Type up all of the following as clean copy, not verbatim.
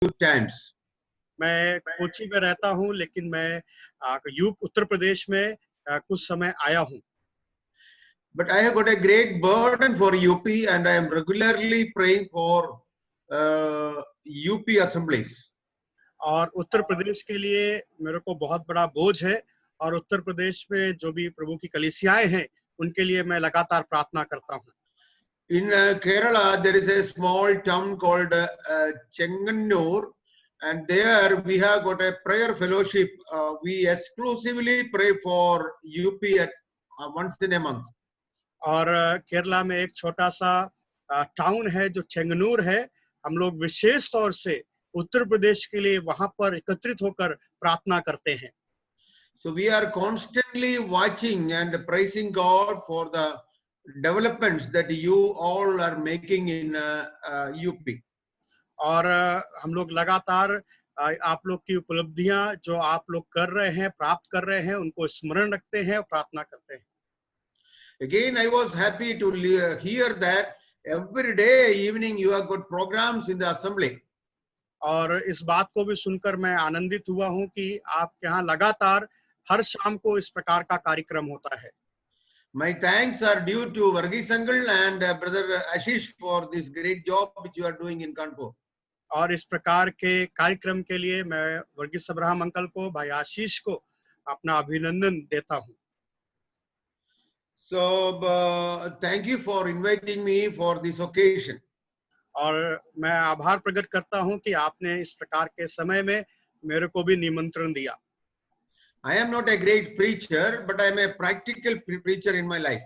times. मैं कोची में रहता हूँ, लेकिन मैं उत्तर प्रदेश में कुछ समय आया हूँ. But I have got a great burden for UP, and I am regularly praying for UP assemblies. और उत्तर प्रदेश के लिए मेरे को बहुत बड़ा बोझ है, और उत्तर प्रदेश में जो भी प्रभु की कलीसियाएं हैं उनके लिए मैं लगातार प्रार्थना करता हूँ. In Kerala, there is a small town called Chenganur, and there we have got a prayer fellowship. We exclusively pray for UP at once in a month. और केरला में एक छोटा सा टाउन है जो चेंगनूर है. हम लोग विशेष तौर से उत्तर प्रदेश के लिए वहां पर एकत्रित होकर प्रार्थना करते हैं. So we are constantly watching and praising God for the developments that you all are making in UP. और हम लोग लगातार आप लोग की उपलब्धियां जो आप लोग कर रहे हैं, प्राप्त कर रहे हैं, उनको स्मरण रखते हैं और प्रार्थना करते हैं. Again, I was happy to hear that every day evening you have got programs in the assembly. और इस बात को भी सुनकर मैं आनंदित हुआ हूं कि आपके यहाँ लगातार हर शाम को इस प्रकार का कार्यक्रम होता है. My thanks are due to Varghese uncle and brother Ashish for this great job which you are doing in Kanpur. और इस प्रकार के कार्यक्रम के लिए मैं वर्गीस अब्राहम अंकल को, भाई आशीष को अपना अभिनंदन देता हूं. So thank you for inviting me for this occasion. और मैं आभार प्रकट करता हूं कि आपने इस प्रकार के समय में मेरे को भी निमंत्रण दिया. I am not a great preacher, but I am a practical preacher in my life.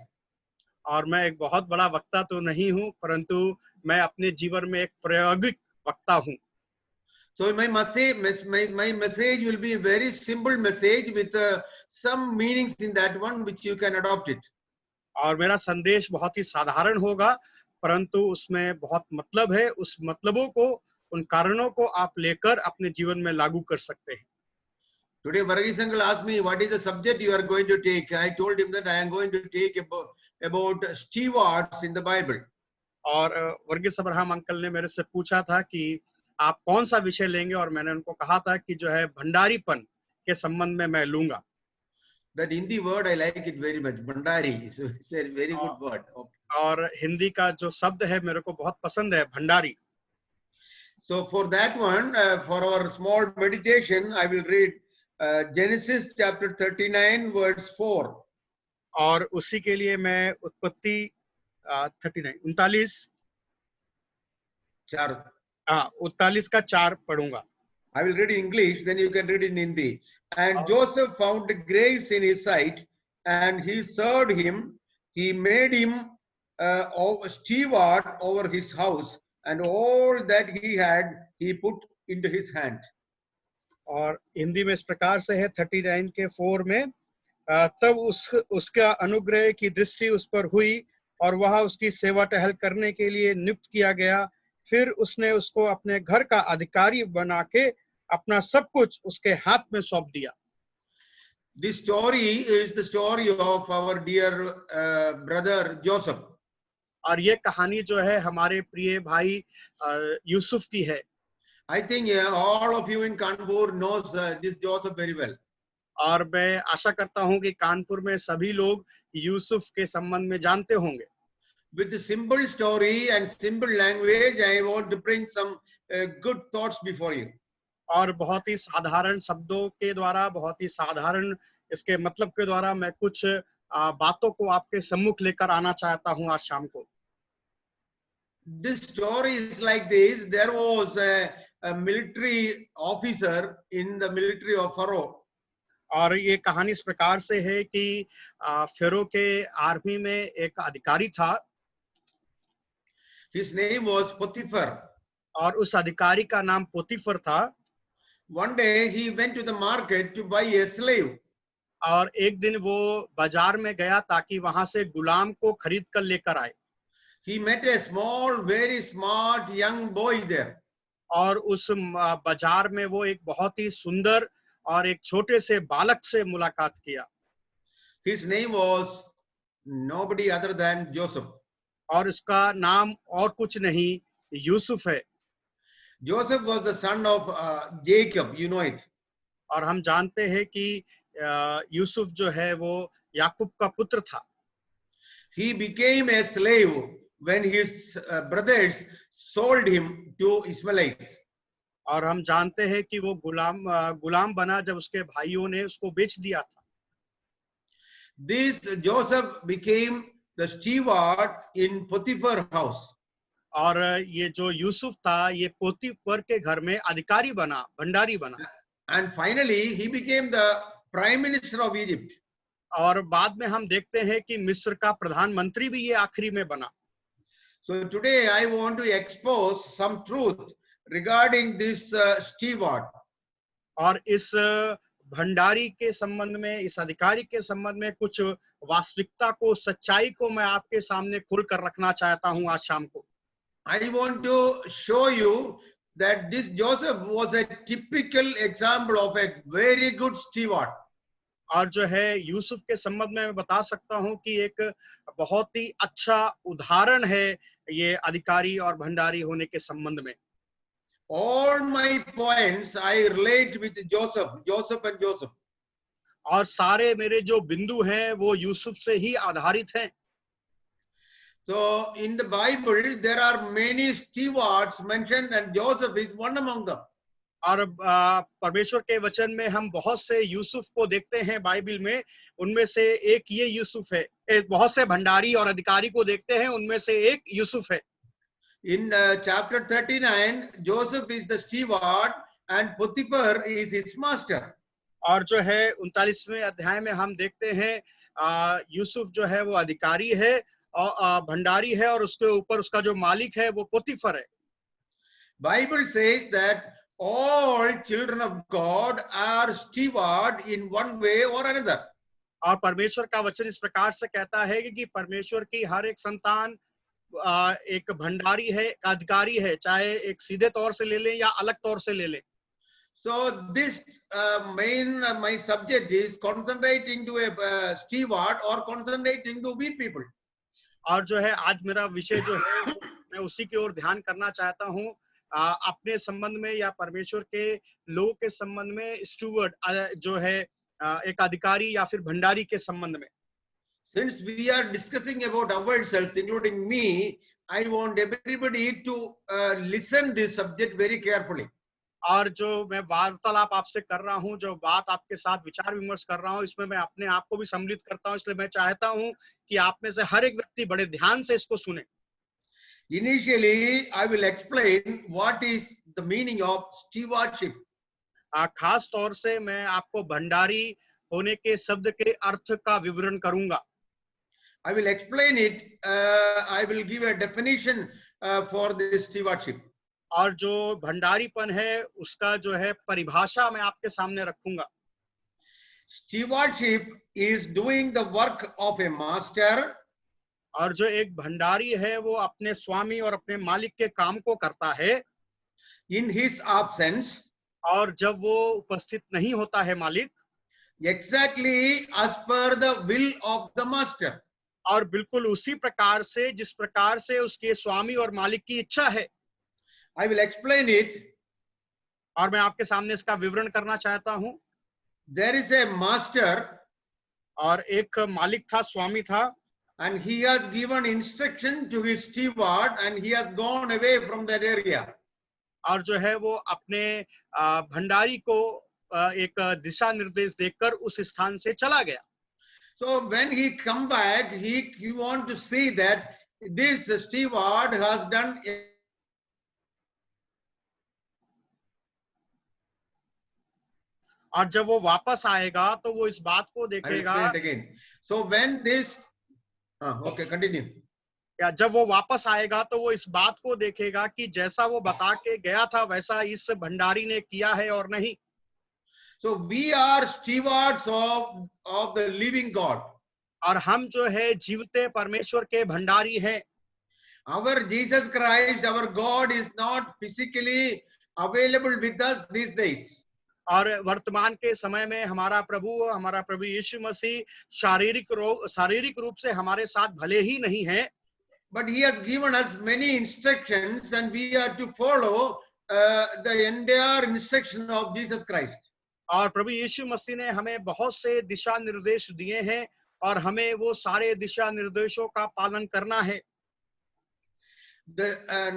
और मैं एक बहुत बड़ा वक्ता तो नहीं हूं, परंतु मैं अपने जीवन में एक प्रायोगिक वक्ता हूं. So my message will be a very simple message with some meanings in that one which you can adopt it. और मेरा संदेश बहुत ही साधारण होगा, परंतु उसमें बहुत मतलब है. उस मतलबों को, उन कारणों को आप लेकर अपने जीवन में लागू कर सकते हैं. Today, Varghese uncle asked me, what is the subject you are going to take? I told him that I am going to take about stewards in the Bible. और वर्गीस अब्राहम अंकल ने मेरे से पूछा था कि आप कौन सा विषय लेंगे, और मैंने उनको कहा था कि जो है भंडारीपन के संबंध में मैं लूंगा. That Hindi word I like it very much. Bhandari is a very good word. और हिंदी का जो शब्द है मेरे को बहुत पसंद है, Bhandari. So for that one, for our small meditation, I will read Genesis chapter 39 verse 4. और उसी के लिए मैं उत्पत्ति 39 39 का 4 पढ़ूंगा. I will read in English, then you can read in Hindi. And Joseph found grace in his sight, and he served him. He made him steward over his house, and all that he had, he put into his hand. और हिंदी में इस प्रकार से है 39 के 4 में, तब उसका अनुग्रह की दृष्टि उस पर हुई और वह उसकी सेवा टहल करने के लिए नियुक्त किया गया. फिर उसने उसको अपने घर का अधिकारी बना के अपना सब कुछ उसके हाथ में सौंप दिया. This story is the story of our dear brother Joseph. और ये कहानी जो है हमारे प्रिय भाई यूसुफ की है. I think all of you in Kanpur knows this Joseph very well. और मैं आशा करता हूँ कि कानपुर में सभी लोग यूसुफ के संबंध में जानते होंगे. With the simple story and simple language, I want to bring some good thoughts before you. और बहुत ही साधारण शब्दों के द्वारा, बहुत ही साधारण इसके मतलब के द्वारा मैं कुछ बातों को आपके सम्मुख लेकर आना चाहता हूँ आज शाम को. This story is like this. There was a military officer in the military of Pharaoh. और ये कहानी इस प्रकार से है कि फेरो के आर्मी में एक अधिकारी था. His name was Potiphar. और उस अधिकारी का नाम पोतीफर था. One day he went to the market to buy a slave. और एक दिन वो बाजार में गया ताकि वहां से गुलाम को खरीद कर लेकर आए. He met a small, very smart young boy there. और उस बाजार में वो एक बहुत ही सुंदर और एक छोटे से बालक से मुलाकात किया. His name was nobody other than Joseph. और उसका नाम और कुछ नहीं यूसुफ है. Joseph was the son of Jacob, you know it. और हम जानते हैं कि यूसुफ जो है वो याकूब का पुत्र था. He became a slave when his brothers sold him to Ishmaelites. और हम जानते हैं कि वो गुलाम बना जब उसके भाइयों ने उसको बेच दिया था. This Joseph became the steward in Potiphar's house. और ये जो यूसुफ था ये पोतीफर के घर में अधिकारी बना, भंडारी बना. And finally, he became the prime minister of Egypt. और बाद में हम देखते हैं कि मिस्र का प्रधानमंत्री भी ये आखिरी में बना. So today I want to expose some truth regarding this steward. और इस भंडारी के संबंध में, इस अधिकारी के संबंध में कुछ वास्तविकता को, सच्चाई को मैं आपके सामने खुल कर रखना चाहता हूं आज शाम को. I want to show you that this Joseph was a typical example of a very good steward. और जो है यूसुफ के संबंध में मैं बता सकता हूं कि एक बहुत ही अच्छा उदाहरण है ये अधिकारी और भंडारी होने के संबंध में. All my points I relate with Joseph and Joseph. और सारे मेरे जो बिंदु हैं वो यूसुफ से ही आधारित हैं. So in the Bible there are many stewards mentioned and Joseph is one among them. और परमेश्वर के वचन में हम बहुत से यूसुफ को देखते हैं बाइबल में, उनमें से एक ये यूसुफ है. बहुत से भंडारी और अधिकारी को देखते हैं, उनमें से एक यूसुफ है. In chapter 39, Joseph is the steward and Potiphar is his master. और जो है 39वें अध्याय में हम देखते हैं यूसुफ जो है वो अधिकारी है और भंडारी है, और उसके ऊपर उसका जो मालिक है वो पोतीफर है. Bible says that all children of God are steward in one way or another. और परमेश्वर का वचन इस प्रकार से कहता है कि परमेश्वर की हर एक संतान एक भंडारी है, अधिकारी है, चाहे एक सीधे तौर से ले लें या अलग तौर से ले लें. So this my subject is concentrating to a steward or concentrating to we people. और जो है आज मेरा विषय जो है मैं उसी की ओर ध्यान करना चाहता हूँ, अपने संबंध में या परमेश्वर के लोगों के संबंध में, स्टूवर्ड जो है एक अधिकारी या फिर भंडारी के संबंध में. Since we are discussing about ourselves, including me, I want everybody to listen this subject very carefully. और जो मैं वार्तालाप आपसे कर रहा हूँ, जो बात आपके साथ विचार विमर्श कर रहा हूँ, इसमें मैं अपने आप को भी सम्मिलित करता हूँ, इसलिए मैं चाहता हूँ कि आप में से हर एक व्यक्ति बड़े ध्यान से इसको सुने. Initially, I will explain what is the meaning of stewardship. खास तौर से मैं आपको भंडारी होने के शब्द के अर्थ का विवरण करूंगा. I will explain it. I will give a definition for this stewardship. और जो भंडारीपन है उसका जो है परिभाषा मैं आपके सामने रखूंगा. Stewardship is doing the work of a master. और जो एक भंडारी है वो अपने स्वामी और अपने मालिक के काम को करता है. In his absence. और जब वो उपस्थित नहीं होता है मालिक. Exactly as per the will of the master. और बिल्कुल उसी प्रकार से जिस प्रकार से उसके स्वामी और मालिक की इच्छा है. I will explain it. और मैं आपके सामने इसका विवरण करना चाहता हूं. There is a master. और एक मालिक था, स्वामी था. And he has given instruction to his steward and he has gone away from that area. और जो है वो अपने भंडारी को एक दिशा निर्देश देकर उस स्थान से चला गया. So when he come back, he want to see that this steward has done. और जब वो वापस आएगा तो वो इस बात को देखेगा. Again. So when this, okay, continue. या जब वो वापस आएगा तो वो इस बात को देखेगा कि जैसा वो बता के गया था वैसा इस भंडारी ने किया है और नहीं. So we are stewards of the living God. और हम जो है जीवते परमेश्वर के भंडारी हैं. Our Jesus Christ, our God is not physically available with us these days. और वर्तमान के समय में हमारा प्रभु यीशु मसीह शारीरिक रूप से हमारे साथ भले ही नहीं है. But he has given us many instructions and we are to follow the entire instruction of Jesus Christ. और प्रभु यीशु मसीह ने हमें बहुत से दिशा निर्देश दिए हैं और हमें वो सारे दिशा निर्देशों का पालन करना है।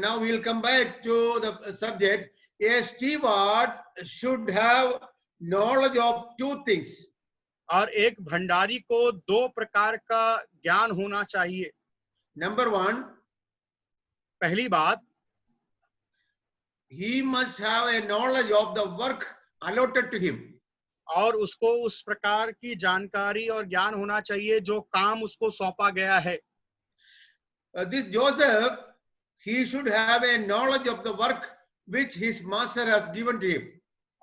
Now we'll come back to the subject. A steward should have knowledge of two things. और एक भंडारी को दो प्रकार का ज्ञान होना चाहिए। Number one, पहली बात, he must have a knowledge of the work allotted to him. और उसको उस प्रकार की जानकारी और ज्ञान होना चाहिए जो काम उसको सौंपा गया है। This Joseph, he should have a knowledge of the work which his master has given to him.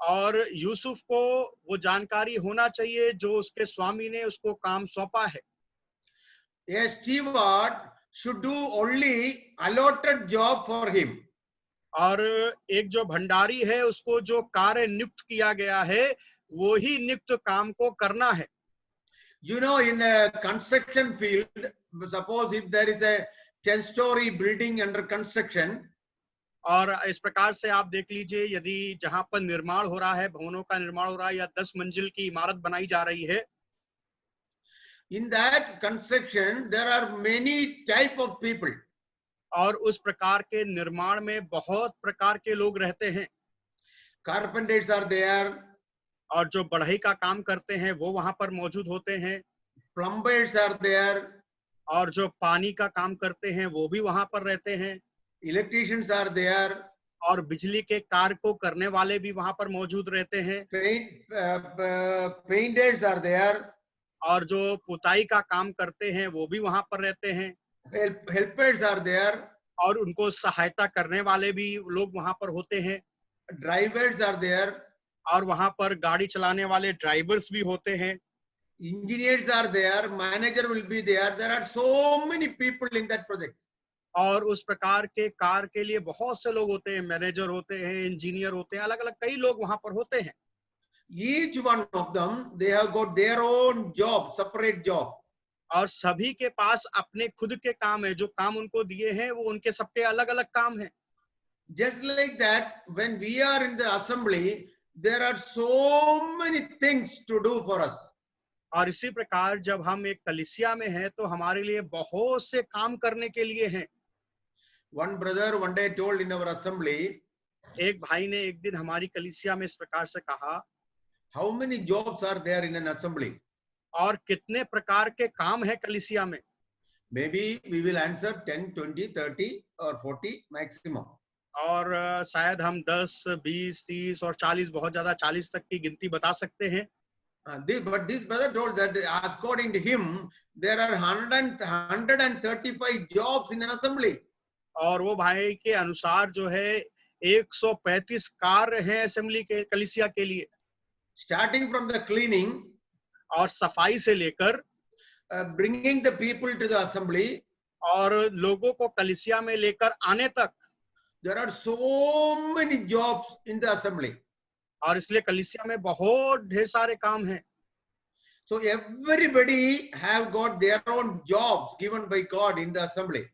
और यूसुफ को वो जानकारी होना चाहिए जो उसके स्वामी ने उसको काम सौंपा है। A steward should do only allotted job for him. और एक जो भंडारी है उसको जो कार्य नियुक्त किया गया है वो ही नियुक्त काम को करना है। You know, in a construction field, suppose if there is a 10-story building under construction, और इस प्रकार से आप देख लीजिए, यदि जहां पर निर्माण हो रहा है, भवनों का निर्माण हो रहा है या 10 मंजिल की इमारत बनाई जा रही है, in that construction there are many type of people. और उस प्रकार के निर्माण में बहुत प्रकार के लोग रहते हैं। Carpenters are there, और जो बढ़ई का काम करते हैं वो वहां पर मौजूद होते हैं। plumbers are there, और जो पानी का काम करते हैं वो भी वहां पर रहते हैं। electricians are there, और बिजली के कार्य को करने वाले भी वहां पर मौजूद रहते हैं। painters are there, और जो पुताई का काम करते हैं वो भी वहां पर रहते हैं। helpers are there, और उनको सहायता करने वाले भी लोग वहां पर होते हैं। drivers are there, और वहां पर गाड़ी चलाने वाले ड्राइवर्स भी होते हैं। engineers are there, manager will be there. There are so many people in that project. और उस प्रकार के कार्य के लिए बहुत से लोग होते हैं, मैनेजर होते हैं, इंजीनियर होते हैं, अलग अलग कई लोग वहां पर होते हैं। Each one of them, they have got their own job, separate job. और सभी के पास अपने खुद के काम है, जो काम उनको दिए हैं वो उनके सबके अलग अलग काम है। Just like that, when we are in the assembly, there are so many things to do for us. और इसी प्रकार जब हम एक कलीसिया में हैं तो हमारे लिए बहुत से काम करने के लिए हैं। One brother one day told in our assembly, एक भाई ने एक दिन हमारी कलीसिया में इस प्रकार से कहा, how many jobs are there in an assembly? और कितने प्रकार के काम है कलीसिया में? Maybe we will answer 10, 20, 30 or 40 maximum. और शायद हम 10, 20, 30 और 40, बहुत ज्यादा 40 तक की गिनती बता सकते हैं। But this brother told that according to him, there are 135 jobs in an assembly. और वो भाई के अनुसार जो है 135 कार्य हैं असेंबली के कलीसिया के लिए। Starting from the cleaning, और सफाई से लेकर bringing the people to the assembly, और लोगों को कलीसिया में लेकर आने तक, there are so many jobs in the assembly. और इसलिए कलीसिया में बहुत ढेर सारे काम हैं। So everybody have got their own jobs given by God in the assembly.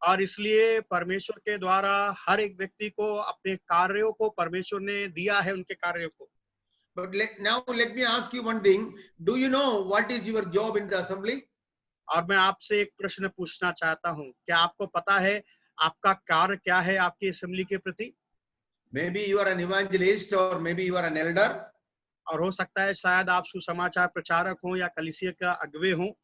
और इसलिए परमेश्वर के द्वारा हर एक व्यक्ति को अपने कार्यों को परमेश्वर ने दिया है, उनके कार्यों को। But now let me ask you one thing. Do you know what is your job in the assembly? और मैं आपसे एक प्रश्न पूछना चाहता हूँ, क्या आपको पता है आपका कार्य क्या है आपकी असेंबली के प्रति? Maybe you are an evangelist or maybe you are an elder. और हो सकता है शायद आप सुसमाचार प्रचारक हो या कलीसिया का अगुवे हो।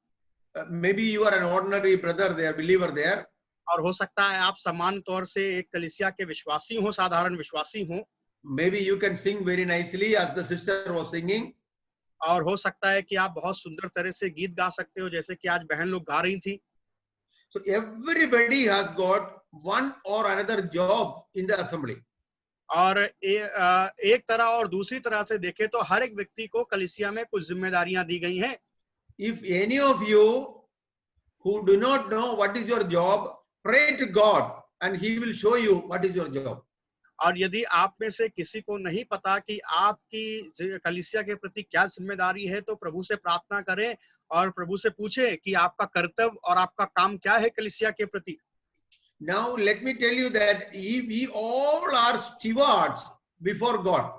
Maybe you are an ordinary brother there, believer there. और हो सकता है आप समान तौर से एक कलीसिया के विश्वासी हो, साधारण विश्वासी हो। Maybe you can sing very nicely as the sister was singing. और हो सकता है कि आप बहुत सुंदर तरह से गीत गा सकते हो, जैसे कि आज बहन लोग गा रही थी। So everybody has got one or another job in the assembly. और एक तरह और दूसरी तरह से देखें तो हर एक व्यक्ति को कलीसिया में कुछ जिम्मेदारियां दी गई हैं। If any of you who do not know what is your job, pray to God and He will show you what is your job. और यदि आप में से किसी को नहीं पता कि आपकी कलीसिया के प्रति क्या जिम्मेदारी है, तो प्रभु से प्रार्थना करें और प्रभु से पूछें कि आपका कर्तव्य और आपका काम क्या है कलीसिया के प्रति। Now let me tell you that we all are stewards before God.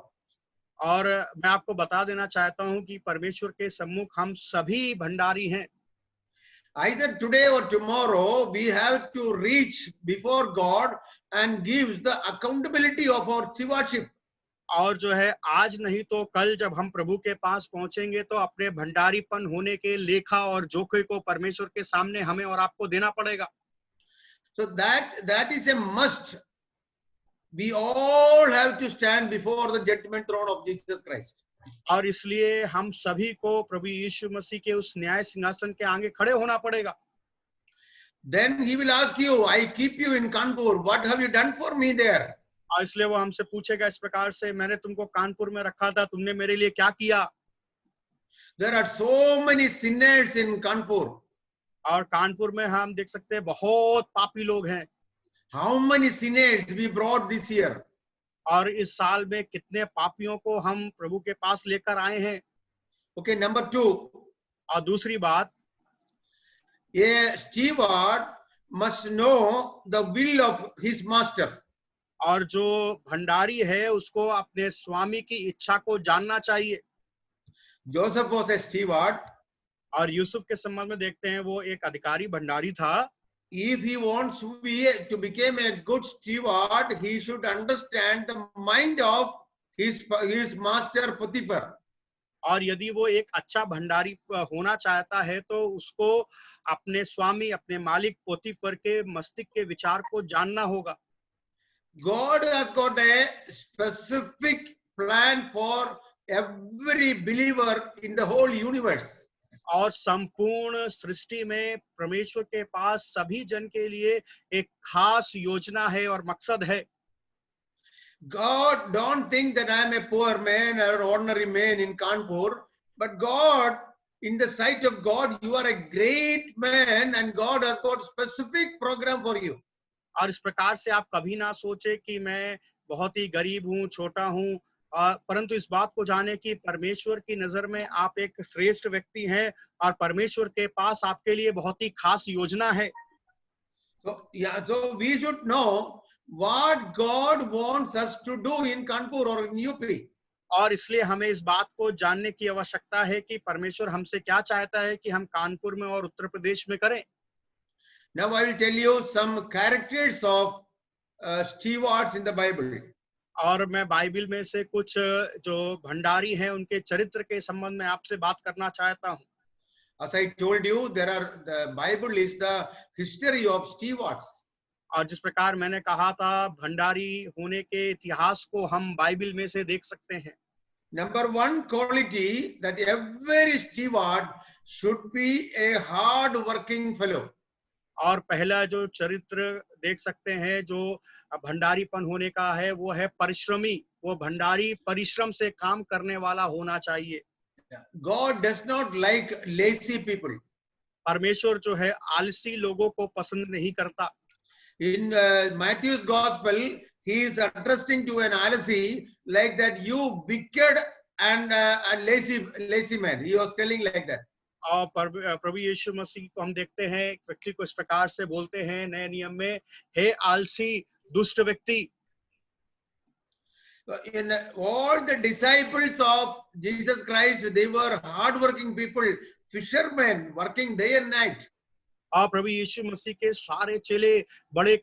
और मैं आपको बता देना चाहता हूं कि परमेश्वर के सम्मुख हम सभी भंडारी हैं। Either today or tomorrow, we have to reach before God and gives the accountability of our stewardship. और जो है आज नहीं तो कल जब हम प्रभु के पास पहुंचेंगे तो अपने भंडारीपन होने के लेखा और जोखे को परमेश्वर के सामने हमें और आपको देना पड़ेगा। So that is a must. We all have to stand before the judgment throne of Jesus Christ. और इसलिए हम सभी को प्रभु यीशु मसीह के उस न्याय सिंहासन के आगे खड़े होना पड़ेगा। Then he will ask you, I keep you in Kanpur. What have you done for me there? और इसलिए वो हमसे पूछेगा इस प्रकार से, मैंने तुमको कानपुर में रखा था, तुमने मेरे लिए क्या किया? There are so many sinners in Kanpur. और कानपुर में हम देख सकते हैं बहुत पापी लोग हैं। How many sinners we brought this year? और इस साल में कितने पापियों को हम प्रभु के पास लेकर आए हैं। Okay, number 2. और दूसरी बात, A steward must know the will of his master. और जो भंडारी है उसको अपने स्वामी की इच्छा को जानना चाहिए। Joseph was a steward. और यूसुफ के संबंध में देखते हैं वो एक अधिकारी भंडारी था। If he wants to become a good steward, he should understand the mind of his master Potiphar. और यदि वो एक अच्छा भंडारी होना चाहता है तो उसको अपने स्वामी, अपने मालिक पोतीफर के मस्तिष्क के विचार को जानना होगा। God has got a specific plan for every believer in the whole universe. और संपूर्ण सृष्टि में परमेश्वर के पास सभी जन के लिए एक खास योजना है और मकसद है। God don't think that I am a poor man or ordinary man in Kanpur, but God, in the sight of God, you are a great man and God has got specific program for you. और इस प्रकार से आप कभी ना सोचे कि मैं बहुत ही गरीब हूँ, छोटा हूँ, परंतु इस बात को जाने कि परमेश्वर की नजर में आप एक श्रेष्ठ व्यक्ति हैं और परमेश्वर के पास आपके लिए बहुत ही खास योजना है। So we should know what God wants us to do in Kanpur or in UP. और इसलिए हमें इस बात को जानने की आवश्यकता है कि परमेश्वर हमसे क्या चाहता है कि हम कानपुर में और उत्तर प्रदेश में करें। Now I will tell you some characters of stewards in the Bible. और मैं बाइबल में से कुछ जो भंडारी हैं उनके चरित्र के संबंध में आपसे बात करना चाहता हूँ। As I told you, the Bible is the history of stewards. और जिस प्रकार मैंने कहा था, भंडारी होने के इतिहास को हम बाइबल में से देख सकते हैं। Number 1 quality that every steward should be a hard working fellow. और पहला जो चरित्र देख सकते हैं जो भंडारीपन होने का है वो है परिश्रमी। वो भंडारी परिश्रम से काम करने वाला होना चाहिए। God does not like lazy people. परमेश्वर जो है आलसी लोगों को पसंद नहीं करता। In Matthew's gospel, he is addressing to an Pharisee like that, you wicked and lazy man. He was telling like that. और प्रभु यीशु मसीह को हम देखते हैं एक व्यक्ति को इस प्रकार से बोलते हैं नए नियम में, हे आलसी दुष्ट व्यक्ति। In all the disciples of Jesus Christ, they were hardworking people, fishermen working day and night. और प्रभु यीशु मसीह के सारे चेले बड़े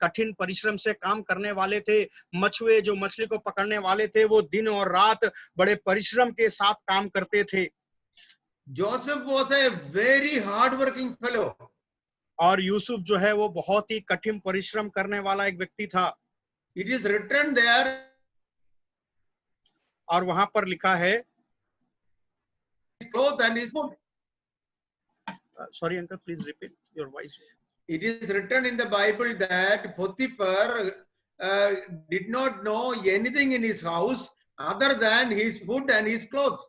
कठिन परिश्रम से काम करने वाले थे। मछुए जो मछली को पकड़ने वाले थे वो दिन और रात बड़े परिश्रम के साथ काम करते थे। Joseph was a very hardworking fellow. और यूसुफ जो है वो बहुत ही कठिन परिश्रम करने वाला एक व्यक्ति था। It is written there. और वहां पर लिखा है, His clothes and his food. Sorry uncle, please repeat your voice. It is written in the Bible that Potiphar did not know anything in his house other than his food and his clothes.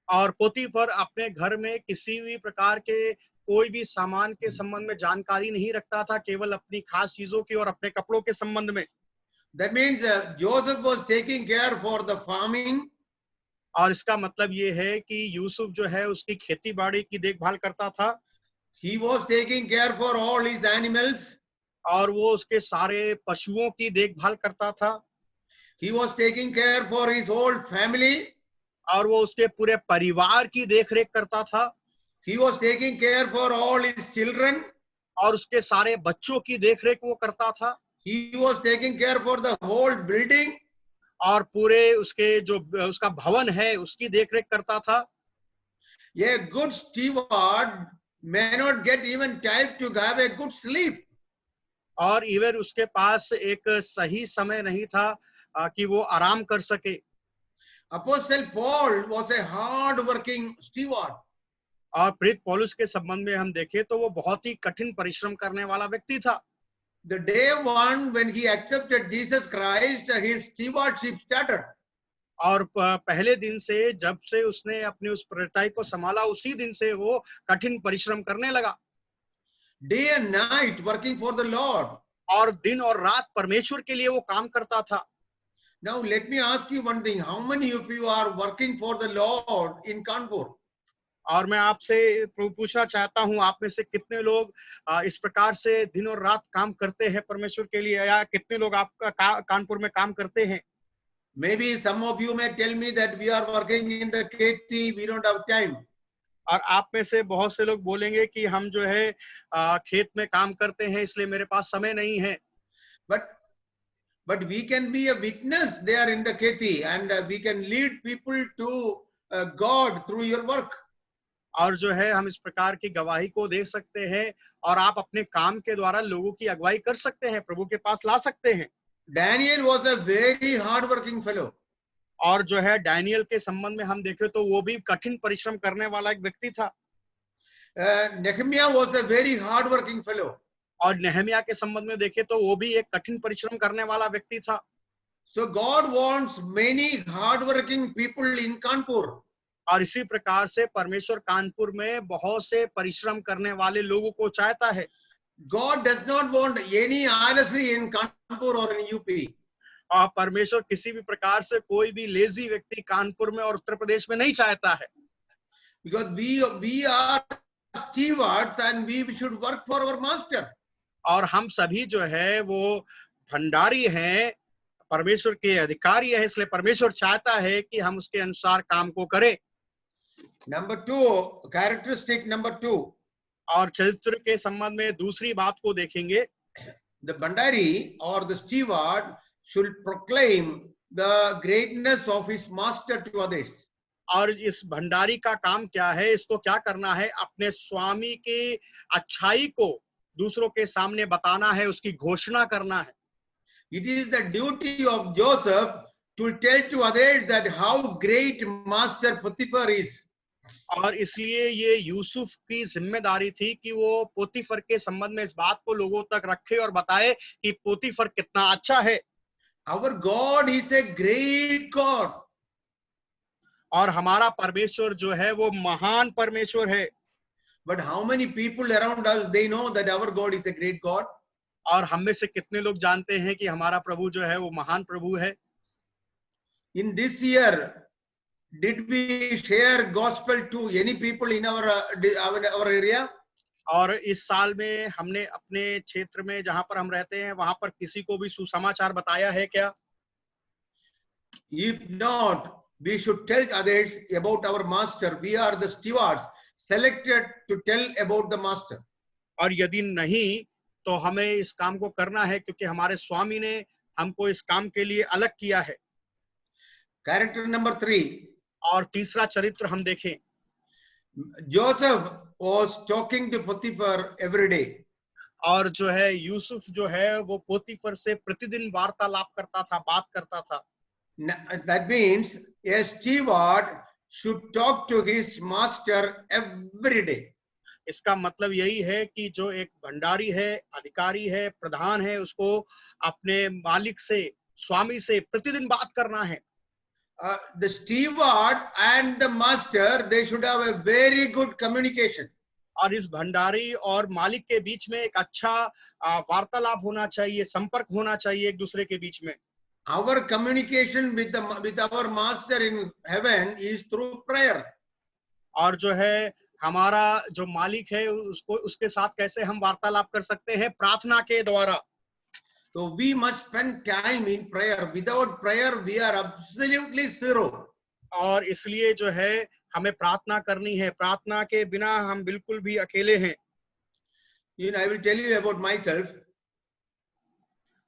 और पोतीफर अपने घर में किसी भी प्रकार के कोई भी सामान के संबंध में जानकारी नहीं रखता था, केवल अपनी खास चीजों की और अपने कपड़ों के संबंध में। That means Joseph was taking care for the farming. और इसका मतलब ये है कि यूसुफ जो है उसकी खेती बाड़ी की देखभाल करता था। He was taking care for all his animals. और वो उसके सारे पशुओं की देखभाल करता था, He was taking care for his whole family. और वो उसके पूरे परिवार की देखरेख करता था, He was taking care for all his children. और उसके सारे बच्चों की देखरेख वो करता था, He was taking care for the whole building. और पूरे उसके जो उसका भवन है उसकी देखरेख करता था। A good steward may not get even time to have a good sleep. और इवन उसके पास एक सही समय नहीं था कि वो आराम कर सके। Apostle Paul was a hard-working steward. और प्रेरित पौलुस के संबंध में हम देखें तो वो बहुत ही कठिन परिश्रम करने वाला व्यक्ति था। The day one when he accepted Jesus Christ, his stewardship started. और पहले दिन से जब से उसने अपनी उस परिचय को संभाला, उसी दिन से वो कठिन परिश्रम करने लगा। Day and night working for the Lord. और दिन और रात परमेश्वर के लिए वो काम करता था। Now let me ask you one thing. How many of you are working for the Lord in Kanpur? और मैं आपसे पूछना चाहता हूं, आप में से कितने लोग इस प्रकार से दिन और रात काम करते हैं परमेश्वर के लिए, या कितने लोग आपका कानपुर में काम करते हैं? Maybe some of you may tell me that we are working in the KT, we don't have time. और आप में से बहुत से लोग बोलेंगे कि हम जो है खेत में काम करते हैं, इसलिए मेरे पास समय नहीं है। But we can be a witness there in the KT, and we can lead people to God through your work. और जो है हम इस प्रकार की गवाही को दे सकते हैं, और आप अपने काम के द्वारा लोगों की अगुवाई कर सकते हैं, प्रभु के पास ला सकते हैं। Daniel was a very hard-working fellow. और जो है डैनियल के संबंध में हम देखें तो वो भी कठिन परिश्रम करने वाला एक व्यक्ति था। Nehemiah was a very hard-working fellow. और नेहमिया के संबंध में देखें तो वो भी एक कठिन परिश्रम करने वाला व्यक्ति था। So God wants many hard-working people in Kanpur. और इसी प्रकार से परमेश्वर कानपुर में बहुत से परिश्रम करने वाले लोगों को चाहता है। God does not want any RSC in Kanpur or in UP. और परमेश्वर किसी भी प्रकार से कोई भी लेजी व्यक्ति कानपुर में और उत्तर प्रदेश में नहीं चाहता है। Because we are stewards and we should work for our master. और हम सभी जो है वो भंडारी हैं, परमेश्वर के अधिकारी हैं, इसलिए परमेश्वर चाहता है कि हम उसके अनुसार काम को करें। Number 2, characteristic number 2. और चरित्र के संबंध में दूसरी बात को देखेंगे। The Bandari or the steward should proclaim the greatness of his master to others. और इस भंडारी का काम क्या है? इसको क्या करना है? अपने स्वामी की अच्छाई को दूसरों के सामने बताना है, उसकी घोषणा करना है। It is the duty of Joseph to tell to others that how great master Potiphar is. और इसलिए ये यूसुफ की जिम्मेदारी थी कि वो पोतीफर के संबंध में इस बात को लोगों तक रखे और बताए कि पोतीफर कितना अच्छा है। Our God is a great God. और हमारा परमेश्वर जो है वो महान परमेश्वर है। But how many people around us, they know that our God is a great God? और हम में से कितने लोग जानते हैं कि हमारा प्रभु जो है वो महान प्रभु है? In this year, did we share gospel to any people in our area? और इस साल में हमने अपने क्षेत्र में जहां पर हम रहते हैं वहां पर किसी को भी सुसमाचार बताया है क्या? If not, we should tell others about our master. We are the stewards selected to tell about the master. और यदि नहीं तो हमें इस काम को करना है, क्योंकि हमारे स्वामी ने हमको इस काम के लिए अलग किया है। Character number 3. और तीसरा चरित्र हम देखें। Joseph was talking to Potiphar every day. और जो है यूसुफ जो है वो पोतीफर से प्रतिदिन वार्तालाप करता था, बात करता था। That means a steward should talk to his master every day. इसका मतलब यही है कि जो एक भंडारी है, अधिकारी है, प्रधान है, उसको अपने मालिक से, स्वामी से प्रतिदिन बात करना है। The steward and the master, they should have a very good communication. और इस भंडारी और मालिक के बीच में एक अच्छा वार्तालाप होना चाहिए, संपर्क होना चाहिए एक दूसरे के बीच में। Our communication with our master in heaven is through prayer. और जो है हमारा जो मालिक है उसको उसके साथ कैसे हम वार्तालाप कर सकते हैं? प्रार्थना के द्वारा। So we must spend time in prayer. Without prayer, we are absolutely zero. और इसलिए जो है हमें प्रार्थना करनी है। प्रार्थना के बिना हम बिल्कुल भी अकेले हैं। You know, I will tell you about myself.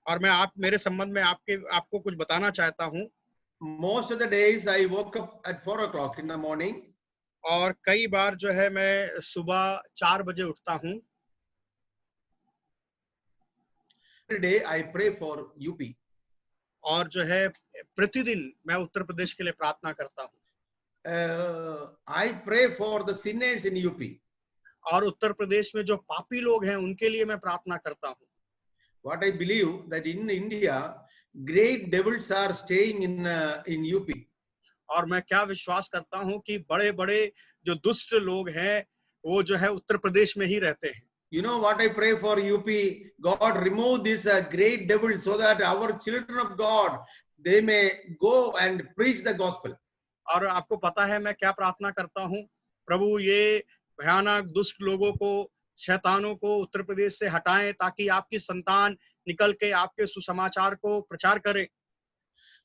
और मैं मेरे संबंध में आपको कुछ बताना चाहता हूँ। Most of the days I woke up at 4 o'clock in the morning. और कई बार जो है मैं सुबह 4 बजे उठता हूँ। Every day I pray for UP. और जो है प्रतिदिन मैं उत्तर प्रदेश के लिए प्रार्थना करता हूँ। I pray for the sinners in UP. और उत्तर प्रदेश में जो पापी लोग हैं उनके लिए मैं प्रार्थना करता हूँ। What I believe that in India, great devils are staying in UP. और मैं क्या विश्वास करता हूँ कि बड़े-बड़े जो दुष्ट लोग हैं वो जो है उत्तर प्रदेश में ही रहते हैं। You know what I pray for UP? God remove this great devil so that our children of God, they may go and preach the gospel. और आपको पता है मैं क्या प्रार्थना करता हूँ? प्रभु ये भयानक दुष्ट लोगों को, शैतानों को उत्तर प्रदेश से हटाएं ताकि आपकी संतान निकल के आपके सुसमाचार को प्रचार करे।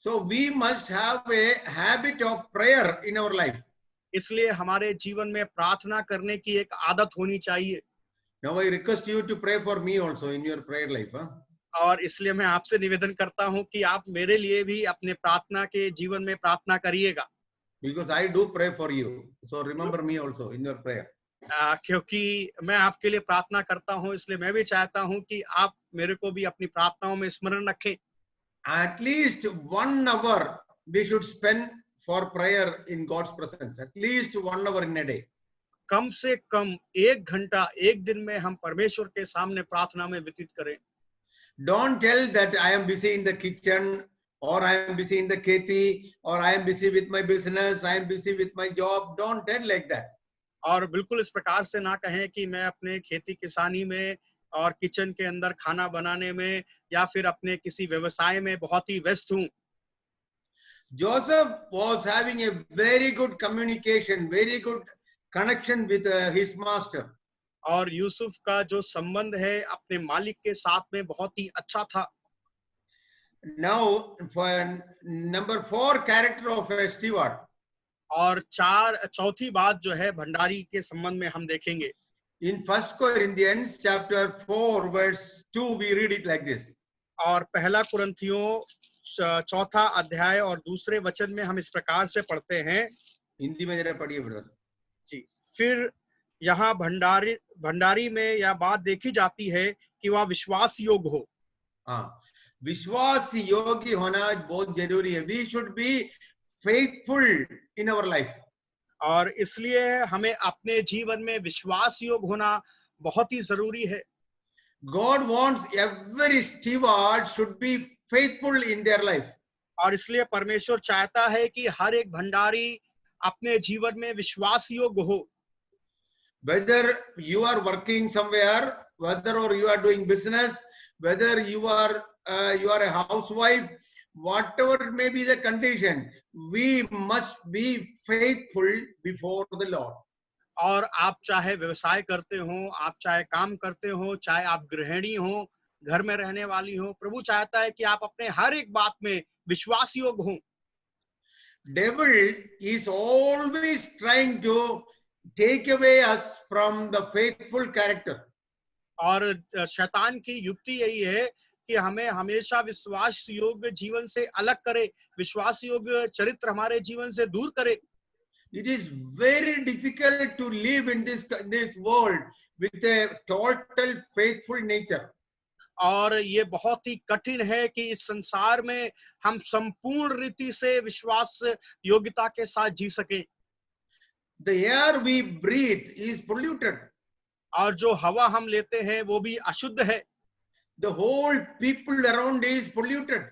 So we must have a habit of prayer in our life. इसलिए हमारे जीवन में प्रार्थना करने की एक आदत होनी चाहिए। Now I request you to pray for me also in your prayer life. Huh? और इसलिए मैं आपसे निवेदन करता हूं कि आप मेरे लिए भी अपने प्रार्थना के जीवन में प्रार्थना करिएगा। Because I do pray for you. So remember me also in your prayer. क्योंकि मैं आपके लिए प्रार्थना करता हूं इसलिए मैं भी चाहता हूं कि आप मेरे को भी अपनी प्रार्थनाओं में स्मरण रखें। At least 1 hour we should spend for prayer in God's presence. At least 1 hour in a day. कम से कम 1 घंटा एक दिन में हम परमेश्वर के सामने प्रार्थना में व्यतीत करें। Don't tell that I am busy in the kitchen, or I am busy in the खेती, or I am busy with my business, I am busy with my job. Don't tell like that. और बिल्कुल इस प्रकार से ना कहें कि मैं अपने खेती किसानी में और किचन के अंदर खाना बनाने में या फिर अपने किसी व्यवसाय में बहुत ही व्यस्त हूँ। Joseph was having a very good communication, very good connection with his master. और यूसुफ का जो संबंध है अपने मालिक के साथ में बहुत ही अच्छा था। Now, for number 4 character of a steward. और चौथी बात जो है भंडारी के संबंध में हम देखेंगे। In 1 Corinthians chapter 4 verse 2 we read it like this. और पहला कुरिन्थियों चौथा अध्याय और दूसरे वचन में हम इस प्रकार से पढ़ते हैं। हिंदी में जरा पढ़िए ब्रदर जी। फिर यहाँ भंडारी में यह बात देखी जाती है कि वह विश्वास योग्य हो। हाँ, विश्वास योग्य होना बहुत जरूरी है। We should be faithful in our life. और इसलिए हमें अपने जीवन में विश्वास योग्य होना बहुत ही जरूरी है। God wants every steward should be faithful in their life. और इसलिए परमेश्वर चाहता है कि हर एक भंडारी अपने जीवन में विश्वास योग्य हो। Whether you are working somewhere, whether or you are doing business, whether you are a housewife, whatever may be the condition, we must be faithful before the Lord. और आप चाहे व्यवसाय करते हो, आप चाहे काम करते हो, चाहे आप गृहिणी हो, घर में रहने वाली हो, प्रभु चाहता है कि आप अपने हर एक बात में विश्वास योग्य हो। Devil is always trying to take away us from the faithful character. और शैतान की युक्ति यही है कि हमें हमेशा विश्वास योग्य जीवन से अलग करे, विश्वास योग्य चरित्र हमारे जीवन से दूर करे। It is very difficult to live in this world with a total faithful nature. और ये बहुत ही कठिन है कि इस संसार में हम संपूर्ण रीति से विश्वास योग्यता के साथ जी सकें। The air we breathe is polluted. और जो हवा हम लेते हैं वो भी अशुद्ध है। The whole people around is polluted.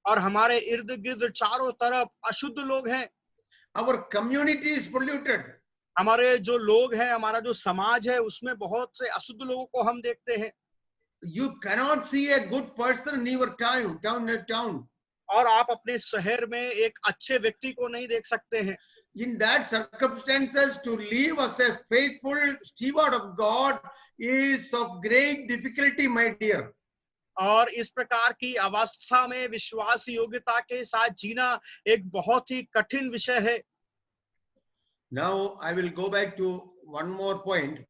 और हमारे इर्द गिर्द चारों तरफ अशुद्ध लोग हैं। Our community is polluted. हमारे जो लोग हैं, हमारा जो समाज है उसमें बहुत से अशुद्ध लोगों को हम देखते हैं। You cannot see a good person in your town. और आप अपने शहर में एक अच्छे व्यक्ति को नहीं देख सकते हैं। In that circumstances, to live as a faithful steward of God is of great difficulty, my dear. और इस प्रकार की अवस्था में विश्वास योग्यता के साथ जीना एक बहुत ही कठिन विषय है। Now I will go back to one more point.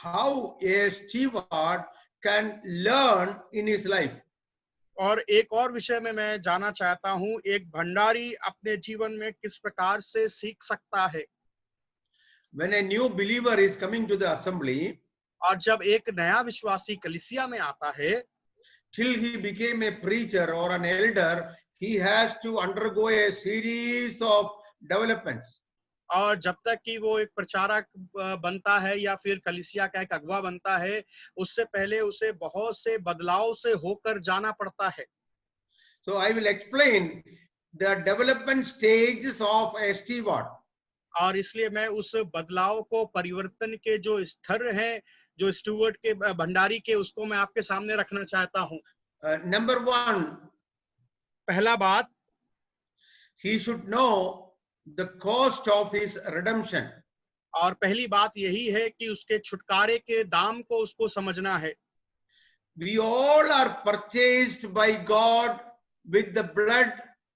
How a steward can learn in his life. और एक और विषय में मैं जानना चाहता हूं, एक भंडारी अपने जीवन में किस प्रकार से सीख सकता है। When a new believer is coming to the assembly, और जब एक नया विश्वासी कलीसिया में आता है, till he became a preacher or an elder, he has to undergo a series of developments. और जब तक कि वो एक प्रचारक बनता है या फिर कलीसिया का एक अगुवा बनता है, उससे पहले उसे बहुत से बदलाव से होकर जाना पड़ता है। So I will explain the development stages of a steward. और इसलिए मैं उस बदलाव को, परिवर्तन के जो स्तर हैं, जो स्टुअर्ड के, भंडारी के, उसको मैं आपके सामने रखना चाहता हूं। Number one, पहला बात, he should know the cost of his redemption. और पहली बात यही है कि उसके छुटकारे के दाम को उसको समझना है। We all are purchased by God with the blood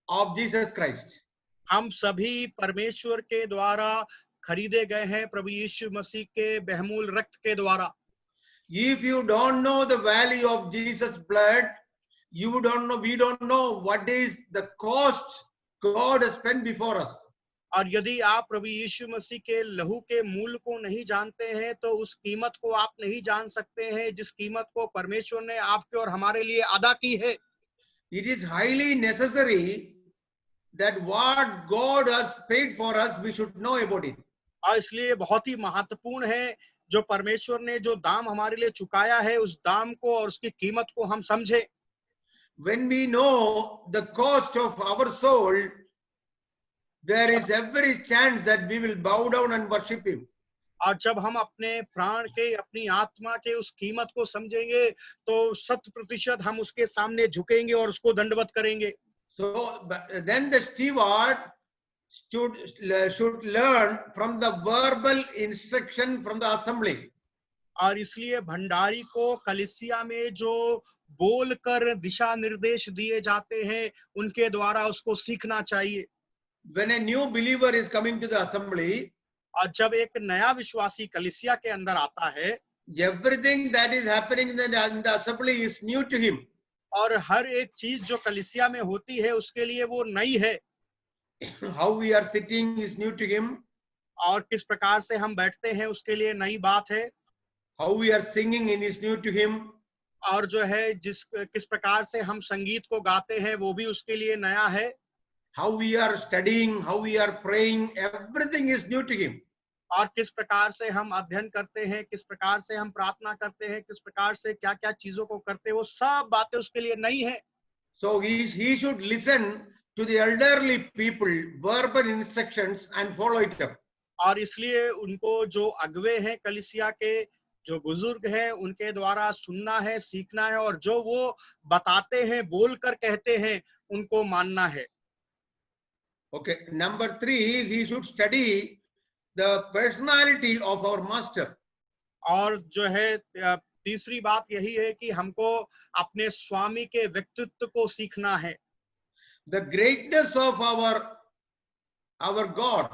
of Jesus Christ. हम सभी परमेश्वर के द्वारा खरीदे गए हैं, प्रभु यीशु मसीह के बहुमूल्य रक्त के द्वारा। If you don't know the value of Jesus' blood, you don't know, we don't know what is the cost God has spent before us. और यदि आप प्रभु यीशु मसीह के लहू के मूल्य को नहीं जानते हैं, तो उस कीमत को आप नहीं जान सकते हैं जिस कीमत को परमेश्वर ने आपके और हमारे लिए अदा की है। It is highly necessary that what God has paid for us, we should know about it. और इसलिए बहुत ही महत्वपूर्ण है, जो परमेश्वर ने जो दाम हमारे लिए चुकाया है, उस दाम को और उसकी कीमत को हम समझें। When we know the cost of our soul, there is every chance that we will bow down and worship him. और जब हम अपने प्राण के, अपनी आत्मा के उस कीमत को समझेंगे, तो 100% हम उसके सामने झुकेंगे और उसको दंडवत करेंगे। So then the steward should learn from the verbal instruction from the assembly. और इसलिए भंडारी को कलीसिया में जो बोलकर दिशा निर्देश दिए जाते हैं, उनके द्वारा उसको सीखना चाहिए। When a new believer is coming to the assembly, और जब एक नया विश्वासी कलीसिया के अंदर आता है, everything that is happening in the assembly is new to him. और हर एक चीज जो कलीसिया में होती है उसके लिए वो नई है। How we are sitting is new to him. और किस प्रकार से हम बैठते हैं उसके लिए नई बात है। How we are singing is new to him. और जो है किस प्रकार से हम संगीत को गाते हैं वो भी उसके लिए नया है। How we are studying, how we are praying, everything is new to him. और किस प्रकार से हम अध्ययन करते हैं, किस प्रकार से हम प्रार्थना करते हैं, किस प्रकार से क्या क्या चीजों को करते हैं, वो सब बातें उसके लिए नई है। So he should listen to the elderly people, verbal instructions and follow it up. और इसलिए उनको जो अगुवे हैं कलीसिया के, जो बुजुर्ग हैं, उनके द्वारा सुनना है, सीखना है, और जो वो बताते हैं, बोलकर कहते हैं, उनको मानना है। Okay, number 3, he should study the personality of our master. और जो है तीसरी बात यही है कि हमको अपने स्वामी के व्यक्तित्व को सीखना है। The greatness of our God.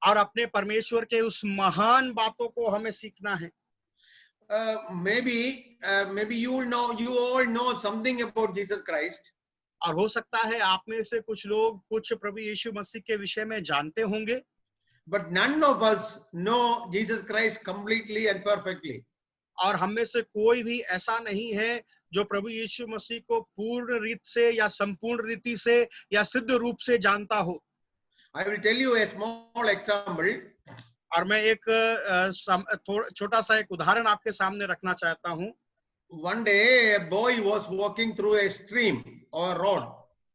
और अपने परमेश्वर के उस महान बातों को हमें सीखना है। Maybe you all know something about Jesus Christ. और हो सकता है आप में से कुछ लोग कुछ प्रभु यीशु मसीह के विषय में जानते होंगे, But none of us know Jesus Christ completely and perfectly. और हम में से कोई भी ऐसा नहीं है जो प्रभु यीशु मसीह को पूर्ण रीत से या संपूर्ण रीति से या सिद्ध रूप से जानता हो। I will tell you a small example. और मैं एक छोटा सा एक उदाहरण आपके सामने रखना चाहता हूँ। One day a boy was walking through a stream or road.